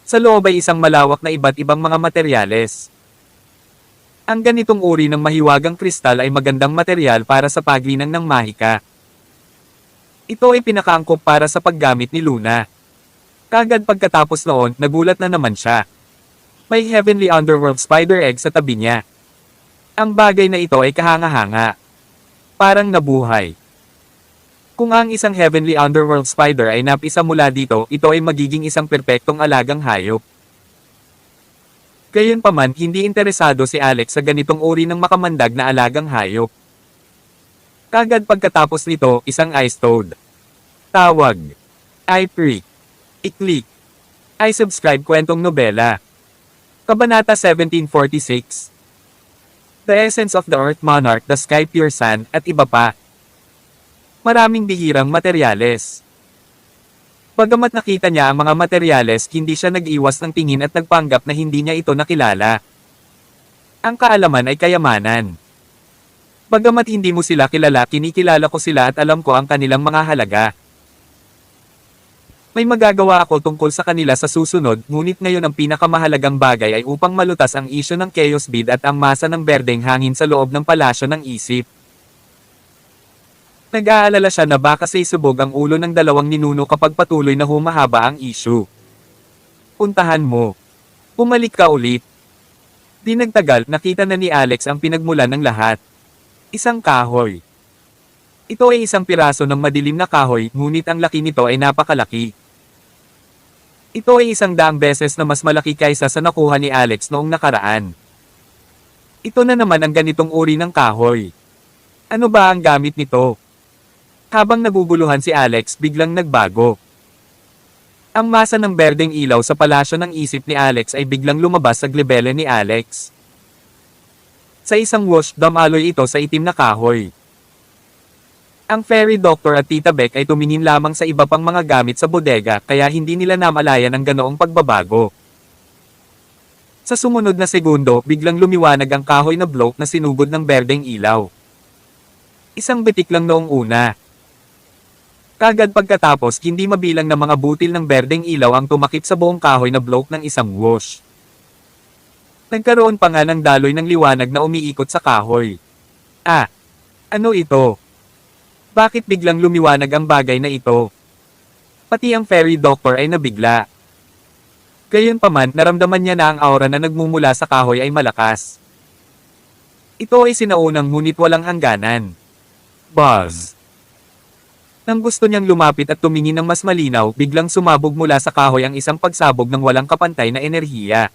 Sa loob ay isang malawak na iba't ibang mga materyales. Ang ganitong uri ng mahiwagang kristal ay magandang material para sa paglinang ng mahika. Ito ay pinakaangkop para sa paggamit ni Luna. Kagad pagkatapos noon, nagulat na naman siya. May heavenly underworld spider egg sa tabi niya. Ang bagay na ito ay kahanga-hanga. Parang nabuhay. Kung ang isang heavenly underworld spider ay napisa mula dito, ito ay magiging isang perpektong alagang hayop. Gayunpaman, hindi interesado si Alex sa ganitong uri ng makamandag na alagang hayop. Kagad pagkatapos nito, isang ice toad. Tawag. I-Prick. I-Click. I-Subscribe kwentong nobela. Kabanata 1746. The Essence of the Earth Monarch, the Sky Pure Sand, at iba pa. Maraming bihirang materyales. Bagamat nakita niya ang mga materyales, hindi siya nag-iwas ng tingin at nagpanggap na hindi niya ito nakilala. Ang kaalaman ay kayamanan. Bagamat hindi mo sila kilala, kinikilala ko sila at alam ko ang kanilang mga halaga. May magagawa ako tungkol sa kanila sa susunod, ngunit ngayon ang pinakamahalagang bagay ay upang malutas ang isyu ng chaos bead at ang masa ng berdeng hangin sa loob ng palasyo ng isip. Nag-aalala siya na baka sisubog ang ulo ng dalawang ninuno kapag patuloy na humahaba ang issue. Puntahan mo. Pumalik ka ulit. Di nagtagal, nakita na ni Alex ang pinagmulan ng lahat. Isang kahoy. Ito ay isang piraso ng madilim na kahoy, ngunit ang laki nito ay napakalaki. Ito ay 100 beses na mas malaki kaysa sa nakuha ni Alex noong nakaraan. Ito na naman ang ganitong uri ng kahoy. Ano ba ang gamit nito? Habang naguguluhan si Alex, biglang nagbago. Ang masa ng berdeng ilaw sa palasyo ng isip ni Alex ay biglang lumabas sa glebele ni Alex. Sa isang whoosh, dumaloy ito sa itim na kahoy. Ang fairy doctor at Tita Beck ay tumingin lamang sa iba pang mga gamit sa bodega kaya hindi nila namalayan ang ganoong pagbabago. Sa sumunod na segundo, biglang lumiwanag ang kahoy na bloke na sinugod ng berdeng ilaw. Isang bitik lang noong una. Kagad pagkatapos, hindi mabilang na mga butil ng berdeng ilaw ang tumakip sa buong kahoy na bloke ng isang whoosh. Nagkaroon pa nga ng daloy ng liwanag na umiikot sa kahoy. Ah! Ano ito? Bakit biglang lumiwanag ang bagay na ito? Pati ang fairy doctor ay nabigla. Gayunpaman, naramdaman niya na ang aura na nagmumula sa kahoy ay malakas. Ito ay sinaunang ngunit walang hangganan. Buzz! Nang gusto niyang lumapit at tumingin ng mas malinaw, biglang sumabog mula sa kahoy ang isang pagsabog ng walang kapantay na enerhiya.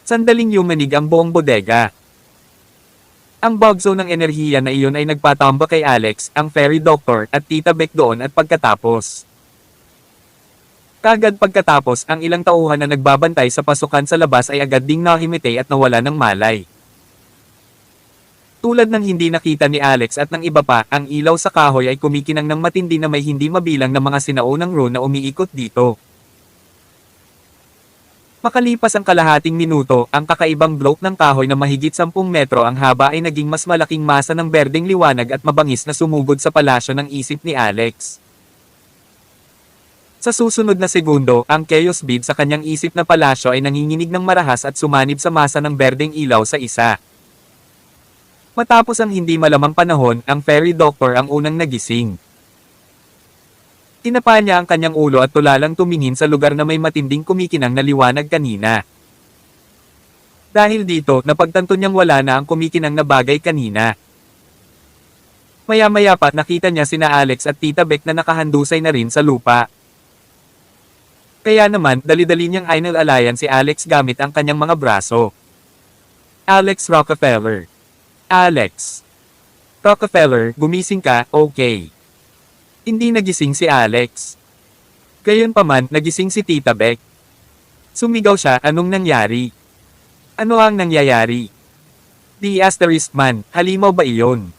Sandaling yumanig ang buong bodega. Ang bugzo ng enerhiya na iyon ay nagpatamba kay Alex, ang fairy doctor, at Tita Beck doon at pagkatapos. Kagad pagkatapos, ang ilang tauhan na nagbabantay sa pasukan sa labas ay agad ding nahimite at nawala ng malay. Tulad ng hindi nakita ni Alex at ng iba pa, ang ilaw sa kahoy ay kumikinang ng matindi na may hindi mabilang na mga sinaunang rune na umiikot dito. Makalipas ang kalahating minuto, ang kakaibang bloke ng kahoy na mahigit 10 metro ang haba ay naging mas malaking masa ng berdeng liwanag at mabangis na sumugod sa palasyo ng isip ni Alex. Sa susunod na segundo, ang chaos bead sa kanyang isip na palasyo ay nanginginig ng marahas at sumanib sa masa ng berdeng ilaw sa isa. Matapos ang hindi malamang panahon, ang fairy doctor ang unang nagising. Tinapa niya ang kanyang ulo at tulalang tumingin sa lugar na may matinding kumikinang na liwanag kanina. Dahil dito, napagtanto niyang wala na ang kumikinang na bagay kanina. Maya-maya pa nakita niya sina Alex at Tita Beck na nakahandusay na rin sa lupa. Kaya naman, dali-dali niyang inalayan si Alex gamit ang kanyang mga braso. Alex Rockefeller. Alex Rockefeller, gumising ka, okay. Hindi nagising si Alex. Gayunpaman, nagising si Tita Beck. Sumigaw siya, anong nangyari? Ano ang nangyayari? Di asterisk man, halimaw ba iyon?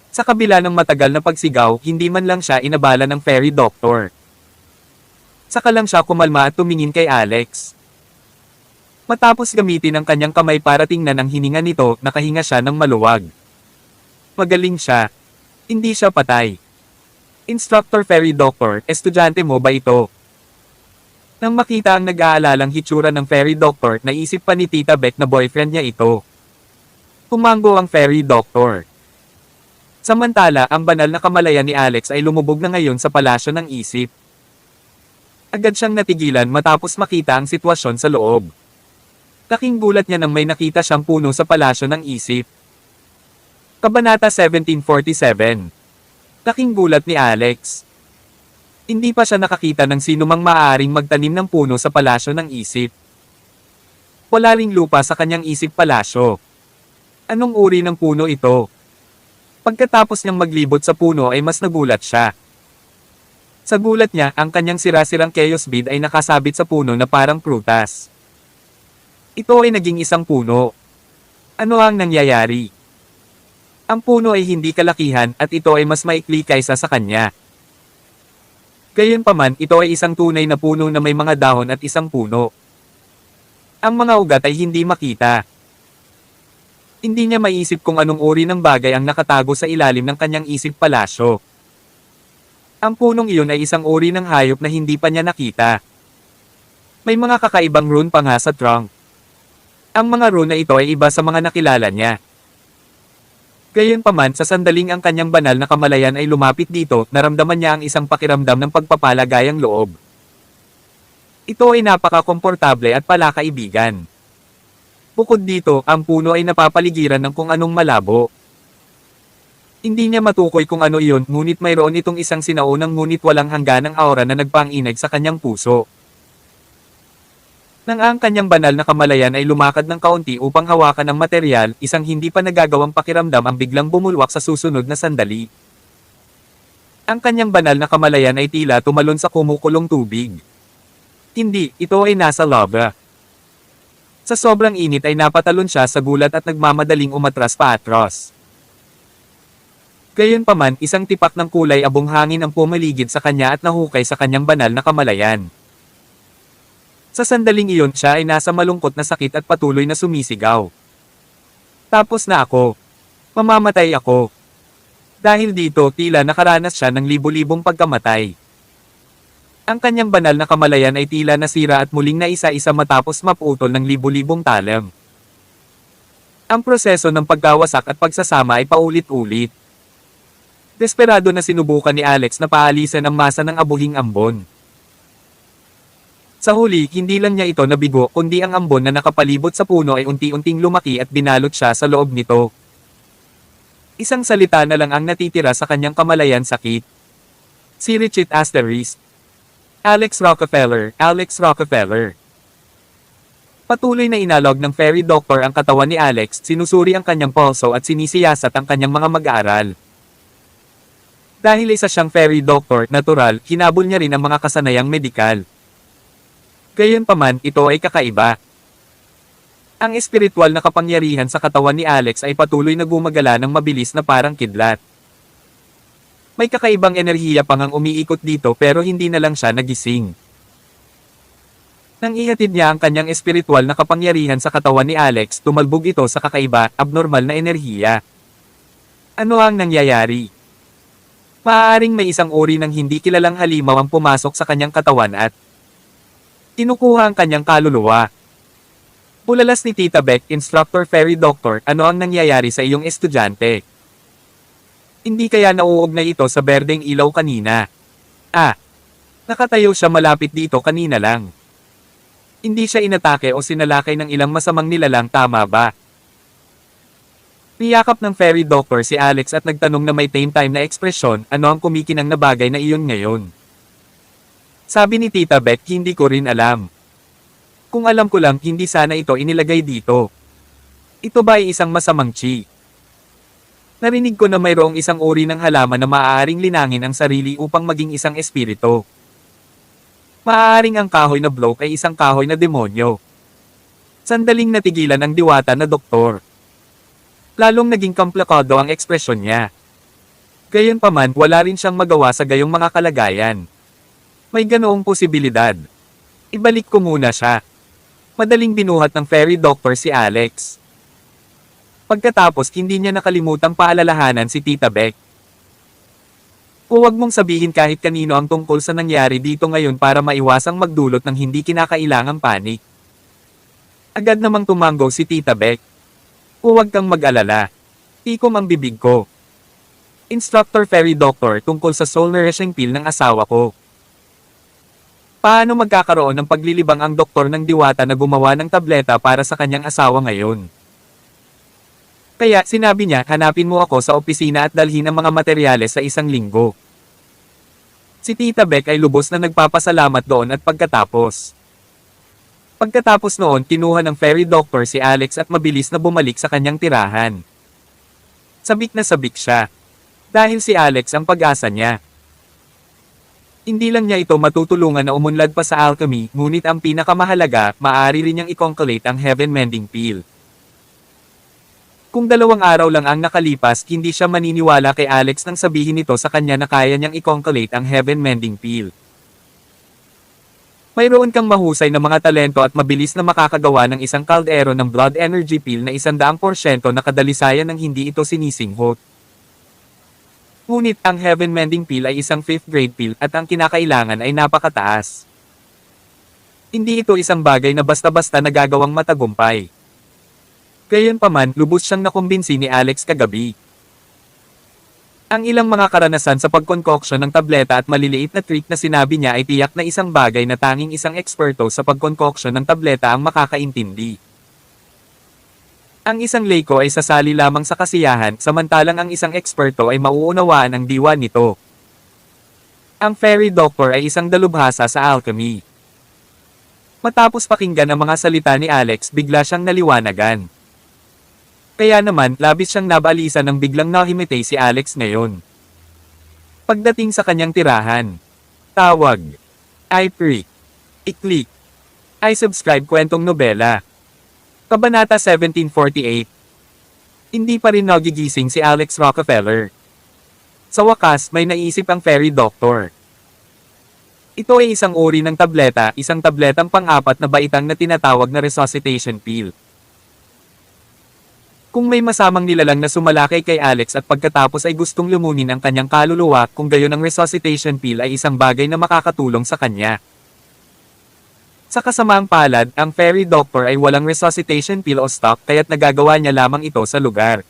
Sa kabila ng matagal na pagsigaw, hindi man lang siya inabala ng fairy doctor. Saka lang siya kumalma at tumingin kay Alex. Matapos gamitin ang kanyang kamay para tingnan ang hininga nito, nakahinga siya ng maluwag. Magaling siya. Hindi siya patay. Instructor Fairy Doctor, estudyante mo ba ito? Nang makita ang nag-aalalang hitsura ng Fairy Doctor, naisip pa ni Tita Beck na boyfriend niya ito. Humanggo ang Fairy Doctor. Samantala, ang banal na kamalayan ni Alex ay lumubog na ngayon sa palasyo ng isip. Agad siyang natigilan matapos makita ang sitwasyon sa loob. Laking gulat niya nang may nakita siyang puno sa palasyo ng isip. Kabanata 1747. Laking gulat ni Alex. Hindi pa siya nakakita ng sinumang maaaring magtanim ng puno sa palasyo ng isip. Wala ring lupa sa kanyang isip palasyo. Anong uri ng puno ito? Pagkatapos niyang maglibot sa puno ay mas nagulat siya. Sa gulat niya, ang kanyang sira-sirang chaos bead ay nakasabit sa puno na parang prutas. Ito ay naging isang puno. Ano ang nangyayari? Ang puno ay hindi kalakihan at ito ay mas maikli kaysa sa kanya. Gayunpaman, ito ay isang tunay na puno na may mga dahon at isang puno. Ang mga ugat ay hindi makita. Hindi niya maisip kung anong uri ng bagay ang nakatago sa ilalim ng kanyang isip palasyo. Ang punong iyon ay isang uri ng hayop na hindi pa niya nakita. May mga kakaibang rune pa nga sa trunk. Ang mga rune na ito ay iba sa mga nakilala niya. Gayunpaman, sa sandaling ang kanyang banal na kamalayan ay lumapit dito, naramdaman niya ang isang pakiramdam ng pagpapalagayang loob. Ito ay napaka-komportable at palakaibigan. Bukod dito, ang puno ay napapaligiran ng kung anong malabo. Hindi niya matukoy kung ano iyon, ngunit mayroon itong isang sinaunang ngunit walang hangganang aura na nagpanginag sa kanyang puso. Nang ang kanyang banal na kamalayan ay lumakad ng kaunti upang hawakan ang material, isang hindi pa nagagawang pakiramdam ang biglang bumulwak sa susunod na sandali. Ang kanyang banal na kamalayan ay tila tumalon sa kumukulong tubig. Hindi, ito ay nasa lava. Sa sobrang init ay napatalon siya sa gulat at nagmamadaling umatras paatros. Gayunpaman, isang tipak ng kulay abong hangin ang pumaligid sa kanya at nahukay sa kanyang banal na kamalayan. Sa sandaling iyon, siya ay nasa malungkot na sakit at patuloy na sumisigaw. Tapos na ako. Mamamatay ako. Dahil dito, tila nakaranas siya ng libu-libong pagkamatay. Ang kanyang banal na kamalayan ay tila nasira at muling naisa-isa matapos maputol ng libu-libong talam. Ang proseso ng pagkawasak at pagsasama ay paulit-ulit. Desperado na sinubukan ni Alex na paalisan ang masa ng abuhing ambon. Sa huli, hindi lang niya ito nabigo kundi ang ambon na nakapalibot sa puno ay unti-unting lumaki at binalot siya sa loob nito. Isang salita na lang ang natitira sa kanyang kamalayan: sakit. Si Richard Asterisk. Alex Rockefeller, Alex Rockefeller. Patuloy na inalog ng fairy doctor ang katawan ni Alex, sinusuri ang kanyang pulso at sinisiyasat ang kanyang mga mag-aaral. Dahil isa siyang fairy doctor, natural, hinabol niya rin ang mga kasanayang medikal. Gayunpaman, ito ay kakaiba. Ang espiritual na kapangyarihan sa katawan ni Alex ay patuloy na gumagala ng mabilis na parang kidlat. May kakaibang enerhiya pang ang umiikot dito pero hindi na lang siya nagising. Nang ihatid niya ang kanyang espiritual na kapangyarihan sa katawan ni Alex, tumalbog ito sa kakaiba, abnormal na enerhiya. Ano ang nangyayari? Maaaring may isang uri ng hindi kilalang halimaw ang pumasok sa kanyang katawan at kinukuha ang kanyang kaluluwa. Bulalas ni Tita Beck, Instructor Fairy Doctor, ano ang nangyayari sa iyong estudyante? Hindi kaya nauugnay ito sa berdeng ilaw kanina? Nakatayo siya malapit dito kanina lang. Hindi siya inatake o sinalakay ng ilang masamang nilalang, tama ba? Niyakap ng Fairy Doctor si Alex at nagtanong na may tame time na ekspresyon, ano ang kumikinang na bagay na iyon ngayon? Sabi ni Tita Beck, hindi ko rin alam. Kung alam ko lang, hindi sana ito inilagay dito. Ito ba ay isang masamang chi? Narinig ko na mayroong isang uri ng halaman na maaaring linangin ang sarili upang maging isang espiritu. Maaaring ang kahoy na bloke ay isang kahoy na demonyo. Sandaling natigilan ang diwata na doktor. Lalong naging komplikado ang ekspresyon niya. Gayunpaman, wala rin siyang magawa sa gayong mga kalagayan. May ganoong posibilidad. Ibalik ko muna siya. Madaling binuhat ng fairy doctor si Alex. Pagkatapos, hindi niya nakalimutang paalalahanan si Tita Beck. Huwag mong sabihin kahit kanino ang tungkol sa nangyari dito ngayon para maiwasang magdulot ng hindi kinakailangang panik. Agad namang tumanggo si Tita Beck. Huwag kang mag-alala. Tikom ang bibig ko. Instructor Fairy Doctor, tungkol sa soul nourishing pill ng asawa ko. Paano magkakaroon ng paglilibang ang doktor ng diwata na gumawa ng tableta para sa kanyang asawa ngayon? Kaya, sinabi niya, hanapin mo ako sa opisina at dalhin ang mga materyales sa isang linggo. Si Tita Beck ay lubos na nagpapasalamat doon at pagkatapos noon, kinuha ng fairy doctor si Alex at mabilis na bumalik sa kanyang tirahan. Sabik na sabik siya. Dahil si Alex ang pag-asa niya. Hindi lang niya ito matutulungan na umunlad pa sa alchemy, ngunit ang pinakamahalaga, maaari rin niyang i-conculate ang heaven mending pill. Kung 2 araw lang ang nakalipas, hindi siya maniniwala kay Alex nang sabihin nito sa kanya na kaya niyang i-conculate ang heaven mending pill. Mayroon kang mahusay na mga talento at mabilis na makakagawa ng isang kaldero ng blood energy pill na 100% na kadalisayan ng hindi ito sinisinghot. Ngunit ang heaven mending pill ay isang 5th grade pill at ang kinakailangan ay napakataas. Hindi ito isang bagay na basta-basta nagagawang matagumpay. Gayunpaman, lubos siyang nakumbinsi ni Alex kagabi. Ang ilang mga karanasan sa pagkonkoksyon ng tableta at maliliit na trick na sinabi niya ay tiyak na isang bagay na tanging isang eksperto sa pagkonkoksyon ng tableta ang makakaintindi. Ang isang layko ay sasali lamang sa kasiyahan, samantalang ang isang eksperto ay mauunawaan ang diwa nito. Ang fairy doctor ay isang dalubhasa sa alchemy. Matapos pakinggan ang mga salita ni Alex, bigla siyang naliwanagan. Kaya naman, labis siyang nabalisa nang biglang nahimitay si Alex ngayon. Pagdating sa kanyang tirahan, tawag, i-pre, i-click, i-subscribe kwentong nobela. Kabanata 1748. Hindi pa rin nagigising si Alex Rockefeller. Sa wakas, may naisip ang fairy doctor. Ito ay isang uri ng tableta, isang tabletang pang-apat na baitang na tinatawag na resuscitation pill. Kung may masamang nilalang na sumalakay kay Alex at pagkatapos ay gustong lumunin ang kanyang kaluluwa, kung gayon ang resuscitation pill ay isang bagay na makakatulong sa kanya. Sa kasamaang palad, ang fairy doctor ay walang resuscitation pill o stock kaya't nagagawa niya lamang ito sa lugar.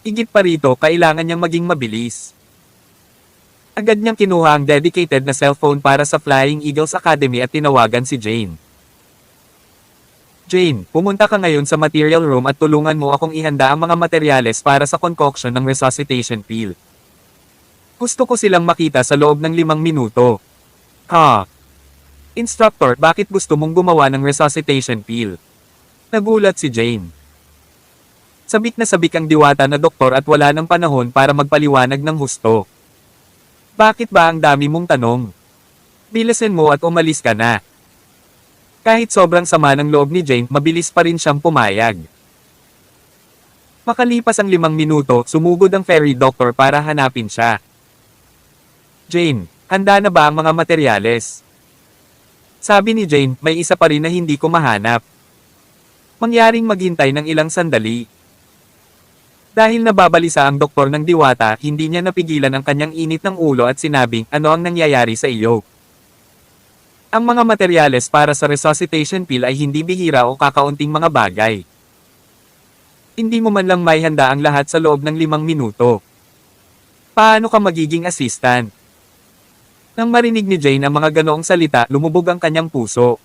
Higit pa rito, kailangan niyang maging mabilis. Agad niyang kinuha ang dedicated na cellphone para sa Flying Eagles Academy at tinawagan si Jane. Jane, pumunta ka ngayon sa material room at tulungan mo akong ihanda ang mga materyales para sa concoction ng resuscitation pill. Gusto ko silang makita sa loob ng 5 minuto. Ha? Instructor, bakit gusto mong gumawa ng resuscitation pill? Nagulat si Jane. Sabik na sabik ang diwata na doktor at wala ng panahon para magpaliwanag ng husto. Bakit ba ang dami mong tanong? Bilisin mo at umalis ka na. Kahit sobrang sama ng loob ni Jane, mabilis pa rin siyang pumayag. Makalipas ang 5 minuto, sumugod ang fairy doctor para hanapin siya. Jane, handa na ba ang mga materyales? Sabi ni Jane, may isa pa rin na hindi ko mahanap. Mangyaring maghintay ng ilang sandali. Dahil nababalisa ang doktor ng diwata, hindi niya napigilan ang kanyang init ng ulo at sinabing, ano ang nangyayari sa iyo? Ang mga materyales para sa resuscitation pill ay hindi bihira o kakaunting mga bagay. Hindi mo man lang may handa ang lahat sa loob ng 5 minuto. Paano ka magiging assistant? Nang marinig ni Jane ang mga ganoong salita, lumubog ang kanyang puso.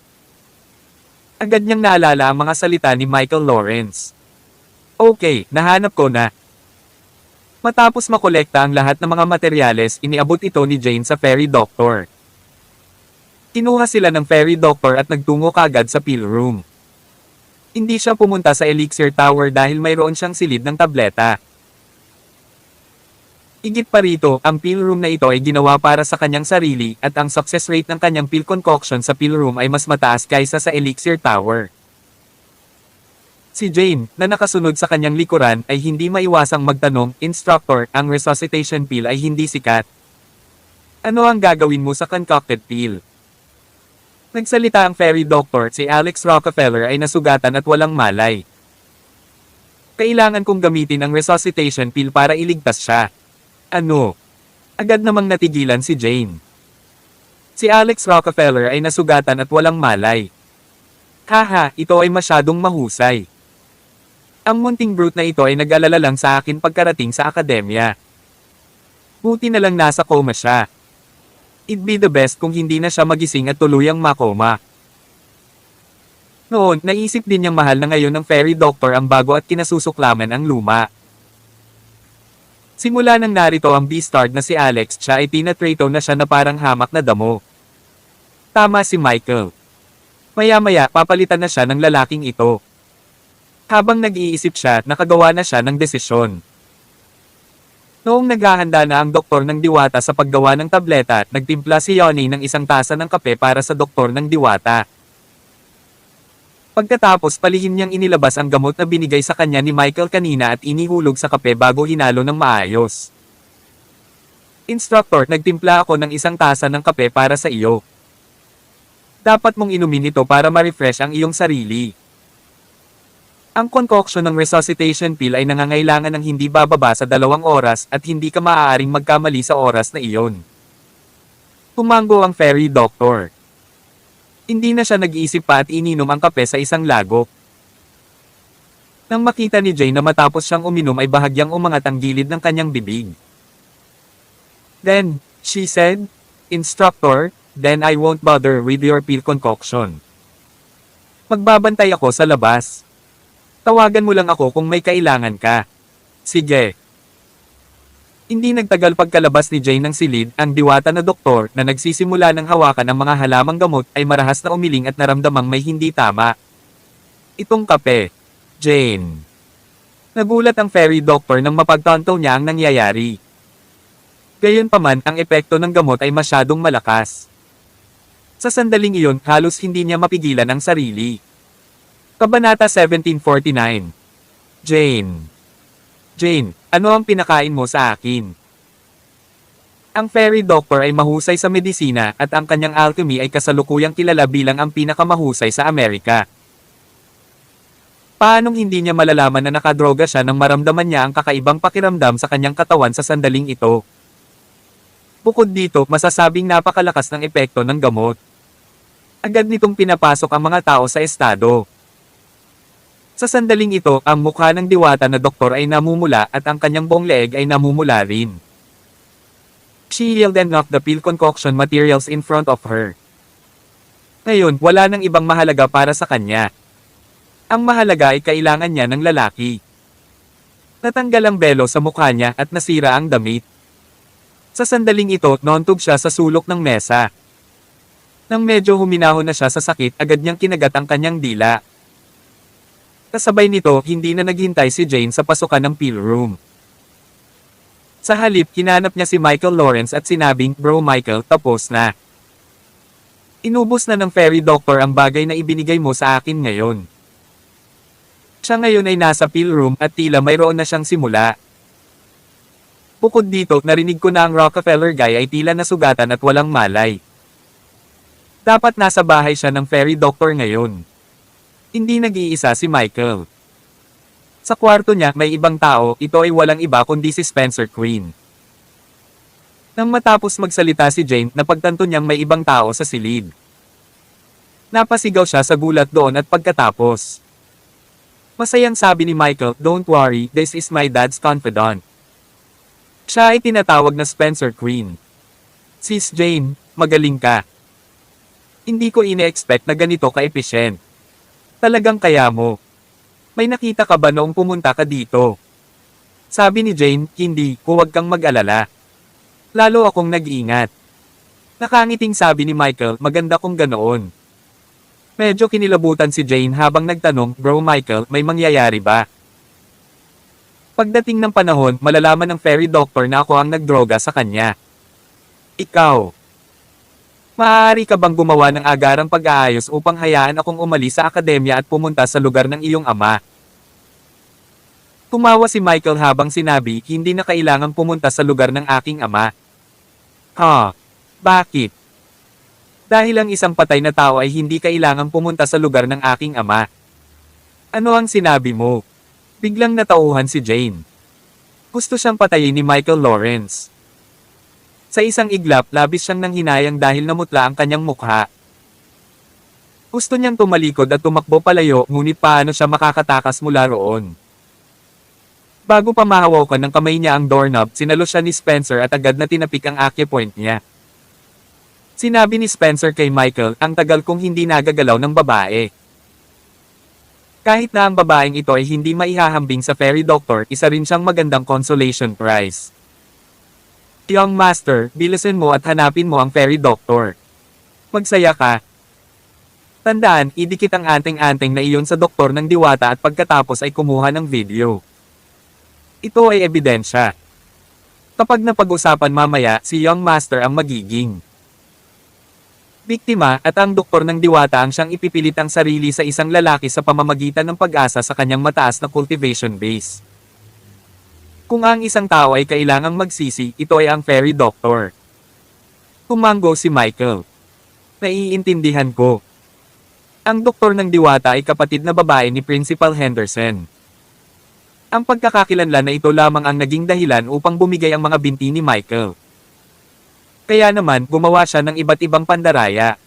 Agad niyang naalala ang mga salita ni Michael Lawrence. Okay, nahanap ko na. Matapos makolekta ang lahat ng mga materyales, iniabot ito ni Jane sa fairy doctor. Kinuha sila ng fairy doctor at nagtungo kagad sa pill room. Hindi siya pumunta sa Elixir Tower dahil mayroon siyang silid ng tableta. Higit pa rito, ang pill room na ito ay ginawa para sa kanyang sarili at ang success rate ng kanyang pill concoction sa pill room ay mas mataas kaysa sa Elixir Tower. Si Jane, na nakasunod sa kanyang likuran, ay hindi maiwasang magtanong, Instructor, ang resuscitation pill ay hindi sikat. Ano ang gagawin mo sa concocted pill? Nagsalita ang fairy doctor, si Alex Rockefeller ay nasugatan at walang malay. Kailangan kong gamitin ang resuscitation pill para iligtas siya. Ano? Agad namang natigilan si Jane. Si Alex Rockefeller ay nasugatan at walang malay. Haha, ito ay masyadong mahusay. Ang munting brute na ito ay nag-alala lang sa akin pagkarating sa akademya. Buti na lang nasa coma siya. It'd be the best kung hindi na siya magising at tuluyang makoma. Noon, naisip din niyang mahal na ngayon ng fairy doctor ang bago at kinasusuklaman ang luma. Simula nang narito ang beastard na si Alex, siya ay tinatrato na siya na parang hamak na damo. Tama si Michael. Maya-maya, papalitan na siya ng lalaking ito. Habang nag-iisip siya, nakagawa na siya ng desisyon. Noong naghahanda na ang doktor ng diwata sa paggawa ng tableta, nagtimpla si Yoni ng isang tasa ng kape para sa doktor ng diwata. Pagkatapos palihim niyang inilabas ang gamot na binigay sa kanya ni Michael kanina at inihulog sa kape bago hinalo ng maayos. Instructor, nagtimpla ako ng isang tasa ng kape para sa iyo. Dapat mong inumin ito para ma-refresh ang iyong sarili. Ang concoction ng resuscitation pill ay nangangailangan ng hindi bababa sa 2 oras at hindi ka maaaring magkamali sa oras na iyon. Tumango ang fairy doctor. Hindi na siya nag-iisip pa at ininom ang kape sa isang lagok. Nang makita ni Jane na matapos siyang uminom ay bahagyang umangat ang gilid ng kanyang bibig. Then, she said, Instructor, then I won't bother with your pill concoction. Magbabantay ako sa labas. Tawagan mo lang ako kung may kailangan ka. Sige. Hindi nagtagal pagkalabas ni Jane ng silid, ang diwata na doktor na nagsisimula ng hawakan ang mga halamang gamot ay marahas na umiling at naramdamang may hindi tama. Itong kape. Jane. Nagulat ang fairy doctor nang mapagtanto niya ang nangyayari. Gayunpaman, ang epekto ng gamot ay masyadong malakas. Sa sandaling iyon, halos hindi niya mapigilan ang sarili. Kabanata 1749. Jane. Jane, ano ang pinakain mo sa akin? Ang fairy doctor ay mahusay sa medisina at ang kanyang alchemy ay kasalukuyang kilala bilang ang pinakamahusay sa Amerika. Paanong hindi niya malalaman na nakadroga siya nang maramdaman niya ang kakaibang pakiramdam sa kanyang katawan sa sandaling ito? Bukod dito, masasabing napakalakas ng epekto ng gamot. Agad nitong pinapasok ang mga tao sa estado. Sa sandaling ito, ang mukha ng diwata na doktor ay namumula at ang kanyang buong leeg ay namumula rin. She yelled and knocked the pill concoction materials in front of her. Ngayon, wala nang ibang mahalaga para sa kanya. Ang mahalaga ay kailangan niya ng lalaki. Natanggal ang belo sa mukha niya at nasira ang damit. Sa sandaling ito, nauntog siya sa sulok ng mesa. Nang medyo huminahon na siya sa sakit, agad niyang kinagat ang kanyang dila. Kasabay nito, hindi na naghintay si Jane sa pasukan ng pill room. Sa halip, hinanap niya si Michael Lawrence at sinabing, "Bro Michael, tapos na. Inubos na ng fairy doctor ang bagay na ibinigay mo sa akin ngayon." Siya ngayon ay nasa pill room at tila mayroon na siyang simula. Bukod dito, narinig ko na ang Rockefeller guy ay tila nasugatan at walang malay. Dapat nasa bahay siya ng fairy doctor ngayon. Hindi nag-iisa si Michael. Sa kwarto niya, may ibang tao, ito ay walang iba kundi si Spencer Quinn. Nang matapos magsalita si Jane, napagtanto niyang may ibang tao sa silid. Napasigaw siya sa gulat doon at pagkatapos. Masayang sabi ni Michael, "Don't worry, this is my dad's confidant." Siya ay tinatawag na Spencer Quinn. "Sis Jane, magaling ka. Hindi ko ine-expect na ganito ka-efficient. Talagang kaya mo. May nakita ka ba noong pumunta ka dito?" Sabi ni Jane, "Hindi, huwag kang mag-alala. Lalo akong nag-ingat." Nakangiting sabi ni Michael, "Maganda kung ganoon." Medyo kinilabutan si Jane habang nagtanong, "Bro Michael, may mangyayari ba?" Pagdating ng panahon, malalaman ng fairy doctor na ako ang nagdroga sa kanya. Ikaw. Maaari ka bang gumawa ng agarang pag-aayos upang hayaan akong umalis sa akademya at pumunta sa lugar ng iyong ama? Tumawa si Michael habang sinabi, "Hindi na kailangang pumunta sa lugar ng aking ama." Bakit? Dahil ang isang patay na tao ay hindi kailangang pumunta sa lugar ng aking ama. Ano ang sinabi mo? Biglang natauhan si Jane. Gusto siyang patayin ni Michael Lawrence. Sa isang iglap, labis siyang nanghinayang dahil namutla ang kanyang mukha. Gusto niyang tumalikod at tumakbo palayo, ngunit paano siya makakatakas mula roon? Bago pa mahawakan ng kamay niya ang doorknob, sinalo siya ni Spencer at agad na tinapik ang acupoint niya. Sinabi ni Spencer kay Michael, "Ang tagal kong hindi nagagalaw ng babae." Kahit na ang babaeng ito ay hindi maihahambing sa fairy doctor, isa rin siyang magandang consolation prize. Young master, bilisan mo at hanapin mo ang fairy doctor. Magsaya ka. Tandaan, idikit ang anting-anting na iyon sa doktor ng diwata at pagkatapos ay kumuha ng video. Ito ay ebidensya. Kapag napag-usapan mamaya, si Young Master ang magiging biktima at ang doktor ng diwata ang siyang ipipilit ang sarili sa isang lalaki sa pamamagitan ng pag-asa sa kanyang mataas na cultivation base. Kung ang isang tao ay kailangang magsisi, ito ay ang fairy doctor. Tumanggo si Michael. Naiintindihan ko. Ang doktor ng diwata ay kapatid na babae ni Principal Henderson. Ang pagkakakilanlan na ito lamang ang naging dahilan upang bumigay ang mga binti ni Michael. Kaya naman, gumawa siya ng iba't ibang pandaraya.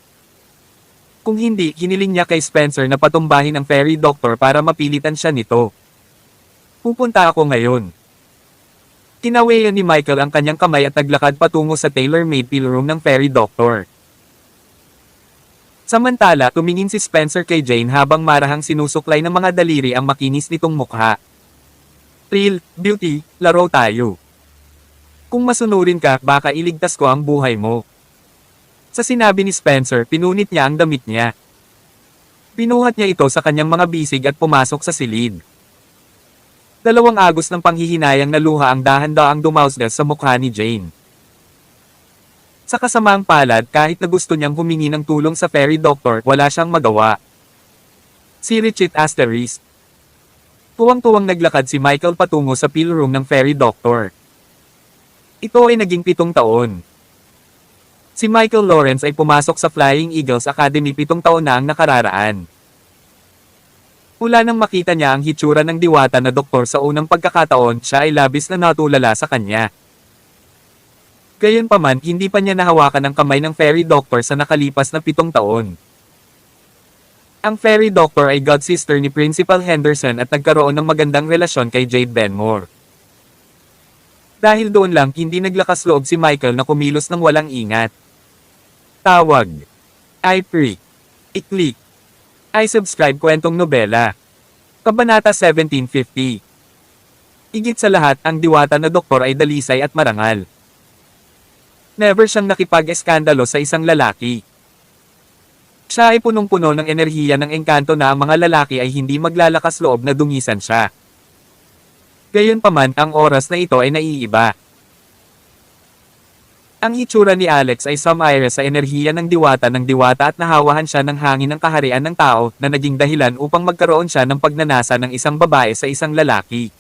Kung hindi, hiniling niya kay Spencer na patumbahin ang fairy doctor para mapilitan siya nito. Pupunta ako ngayon. Kinawayan ni Michael ang kanyang kamay at naglakad patungo sa tailor-made pill room ng fairy doctor. Samantala, tumingin si Spencer kay Jane habang marahang sinusuklay ng mga daliri ang makinis nitong mukha. "Real, beauty, laro tayo. Kung masunurin ka, baka iligtas ko ang buhay mo." Sa sinabi ni Spencer, pinunit niya ang damit niya. Pinuhat niya ito sa kanyang mga bisig at pumasok sa silid. Dalawang agos ng panghihinayang na luha ang dahan-daang dumausgas sa mukha ni Jane. Sa kasamaang palad kahit na gusto niyang humingi ng tulong sa fairy doctor, wala siyang magawa. Si Richit Asteris. Tuwang-tuwang naglakad si Michael patungo sa pill room ng fairy doctor. Ito ay naging 7 taon. Si Michael Lawrence ay pumasok sa Flying Eagles Academy 7 taon na ang nakararaan. Mula nang makita niya ang hitsura ng diwata na doktor sa unang pagkakataon, siya ay labis na natulala sa kanya. Gayunpaman, hindi pa niya nahawakan ang kamay ng fairy doctor sa nakalipas na 7 taon. Ang fairy doctor ay godsister ni Principal Henderson at nagkaroon ng magandang relasyon kay Jade Benmore. Dahil doon lang, hindi naglakas loob si Michael na kumilos ng walang ingat. Tawag. I-Pre. I-Click. I-Subscribe kwentong nobela. Kabanata 1750. Higit sa lahat, ang diwata na doktor ay dalisay at marangal. Never siyang nakipag-eskandalo sa isang lalaki. Siya ay punong-puno ng enerhiya ng engkanto na ang mga lalaki ay hindi maglalakas loob na dungisan siya. Gayunpaman, ang oras na ito ay naiiba. Ang hitsura ni Alex ay sumire sa enerhiya ng diwata at nahawahan siya ng hangin ng kaharian ng tao na naging dahilan upang magkaroon siya ng pagnanasa ng isang babae sa isang lalaki.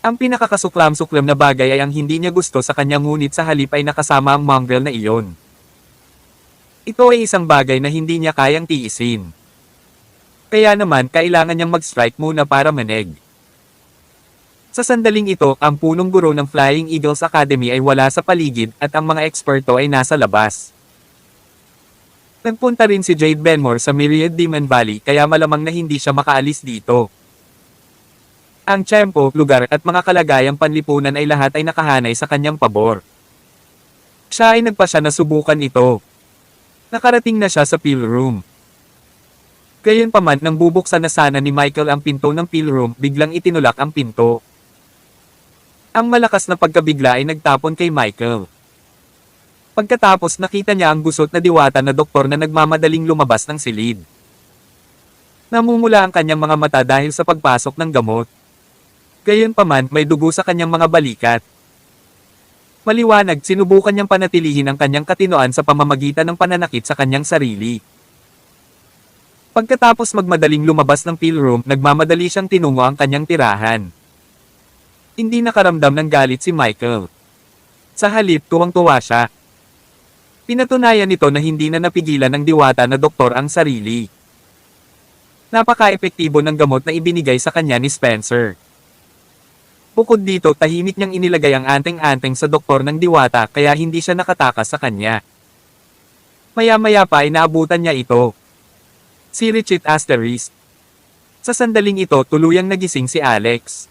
Ang pinakakasuklam-suklam na bagay ay ang hindi niya gusto sa kanya, ngunit sa halip ay nakasama ang mongrel na iyon. Ito ay isang bagay na hindi niya kayang tiisin. Kaya naman, kailangan niyang mag-strike muna para maneg. Sa sandaling ito, ang punong guro ng Flying Eagles Academy ay wala sa paligid at ang mga eksperto ay nasa labas. Nagpunta rin si Jade Benmore sa Myriad Demon Valley, kaya malamang na hindi siya makaalis dito. Ang tiyempo, lugar at mga kalagayang panlipunan ay lahat ay nakahanay sa kanyang pabor. Siya ay nagpasya na subukan ito. Nakarating na siya sa pill room. Gayunpaman, nang bubuksan na sana ni Michael ang pinto ng pill room, biglang itinulak ang pinto. Ang malakas na pagkabigla ay nagtapon kay Michael. Pagkatapos, nakita niya ang gusot na diwata na doktor na nagmamadaling lumabas ng silid. Namumula ang kanyang mga mata dahil sa pagpasok ng gamot. Gayunpaman, may dugo sa kanyang mga balikat. Maliwanag, sinubukan niyang panatilihin ang kanyang katinoan sa pamamagitan ng pananakit sa kanyang sarili. Pagkatapos magmadaling lumabas ng pill room, nagmamadali siyang tinungo ang kanyang tirahan. Hindi nakaramdam ng galit si Michael. Sa halip, tuwang-tuwa siya. Pinatunayan nito na hindi na napigilan ng diwata na doktor ang sarili. Napaka-epektibo ng gamot na ibinigay sa kanya ni Spencer. Bukod dito, tahimik niyang inilagay ang anteng-anteng sa doktor ng diwata, kaya hindi siya nakatakas sa kanya. Maya-maya pa ay naabutan niya ito. Si Richit Asteris. Sa sandaling ito, tuluyang nagising si Alex.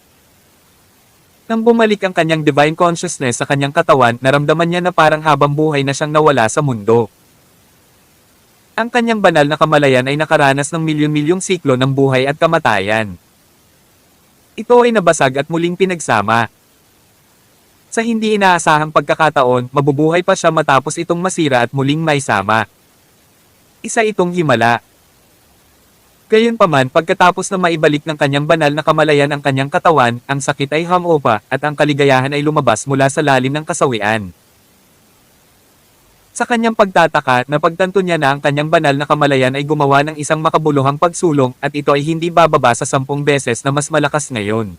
Nang bumalik ang kanyang divine consciousness sa kanyang katawan, naramdaman niya na parang habang buhay na siyang nawala sa mundo. Ang kanyang banal na kamalayan ay nakaranas ng milyon-milyong siklo ng buhay at kamatayan. Ito ay nabasag at muling pinagsama. Sa hindi inaasahang pagkakataon, mabubuhay pa siya matapos itong masira at muling maisama. Isa itong himala. Gayunpaman, pagkatapos na maibalik ng kanyang banal na kamalayan ang kanyang katawan, ang sakit ay humupa at ang kaligayahan ay lumabas mula sa lalim ng kasawian. Sa kanyang pagtataka, napagtanto niya na ang kanyang banal na kamalayan ay gumawa ng isang makabuluhang pagsulong at ito ay hindi bababa sa 10 beses na mas malakas ngayon.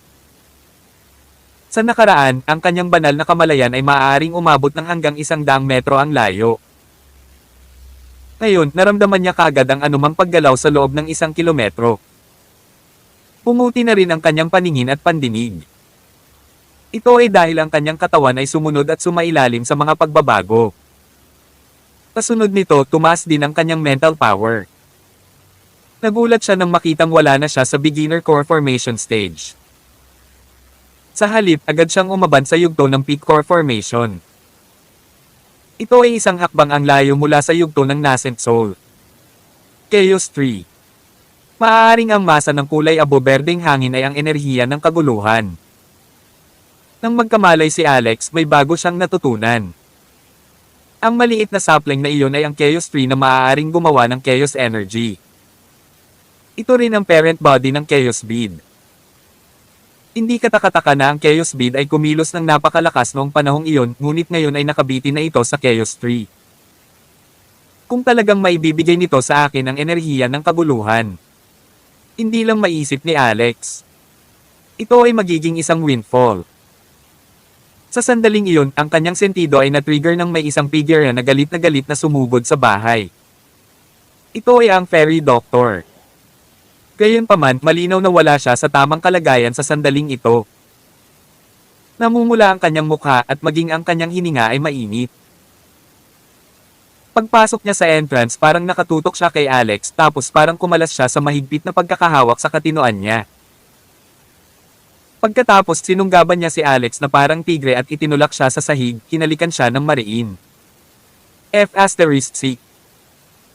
Sa nakaraan, ang kanyang banal na kamalayan ay maaaring umabot ng hanggang 100 metro ang layo. Ngayon, naramdaman niya kaagad ang anumang paggalaw sa loob ng 1 kilometro. Pumuti na rin ang kanyang paningin at pandinig. Ito ay dahil ang kanyang katawan ay sumunod at sumailalim sa mga pagbabago. Kasunod nito, tumaas din ang kanyang mental power. Nagulat siya nang makitang wala na siya sa beginner core formation stage. Sa halip, agad siyang umabad sa yugto ng peak core formation. Ito ay isang hakbang ang layo mula sa yugto ng nascent soul. Chaos 3. Maaaring ang masa ng kulay abo-berdeng hangin ay ang enerhiya ng kaguluhan. Nang magkamalay si Alex, may bago siyang natutunan. Ang maliit na sapling na iyon ay ang Chaos 3 na maaaring gumawa ng Chaos Energy. Ito rin ang parent body ng Chaos Bead. Hindi katakataka na ang Chaos Bead ay kumilos ng napakalakas noong panahong iyon, ngunit ngayon ay nakabiti na ito sa Chaos Tree. Kung talagang maibibigay nito sa akin ang enerhiya ng kaguluhan. Hindi lang maisip ni Alex. Ito ay magiging isang windfall. Sa sandaling iyon, ang kanyang sentido ay na-trigger ng may isang figure na galit na sumugod sa bahay. Ito ay ang Fairy Doctor. Gayunpaman, malinaw na wala siya sa tamang kalagayan sa sandaling ito. Namumula ang kanyang mukha at maging ang kanyang hininga ay mainit. Pagpasok niya sa entrance, parang nakatutok siya kay Alex, tapos parang kumalas siya sa mahigpit na pagkakahawak sa katinoan niya. Pagkatapos sinunggaban niya si Alex na parang tigre at itinulak siya sa sahig, hinalikan siya ng mariin. F***.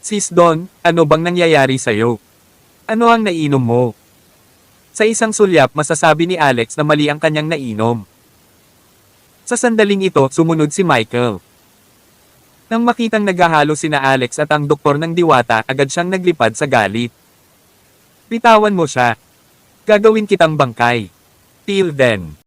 Sis Don, ano bang nangyayari sa'yo? Ano ang nainom mo? Sa isang sulyap masasabi ni Alex na mali ang kanyang nainom. Sa sandaling ito, sumunod si Michael. Nang makitang naghahalo sina Alex at ang doktor ng diwata, agad siyang naglipad sa galit. Bitawan mo siya. Gagawin kitang bangkay. Till then.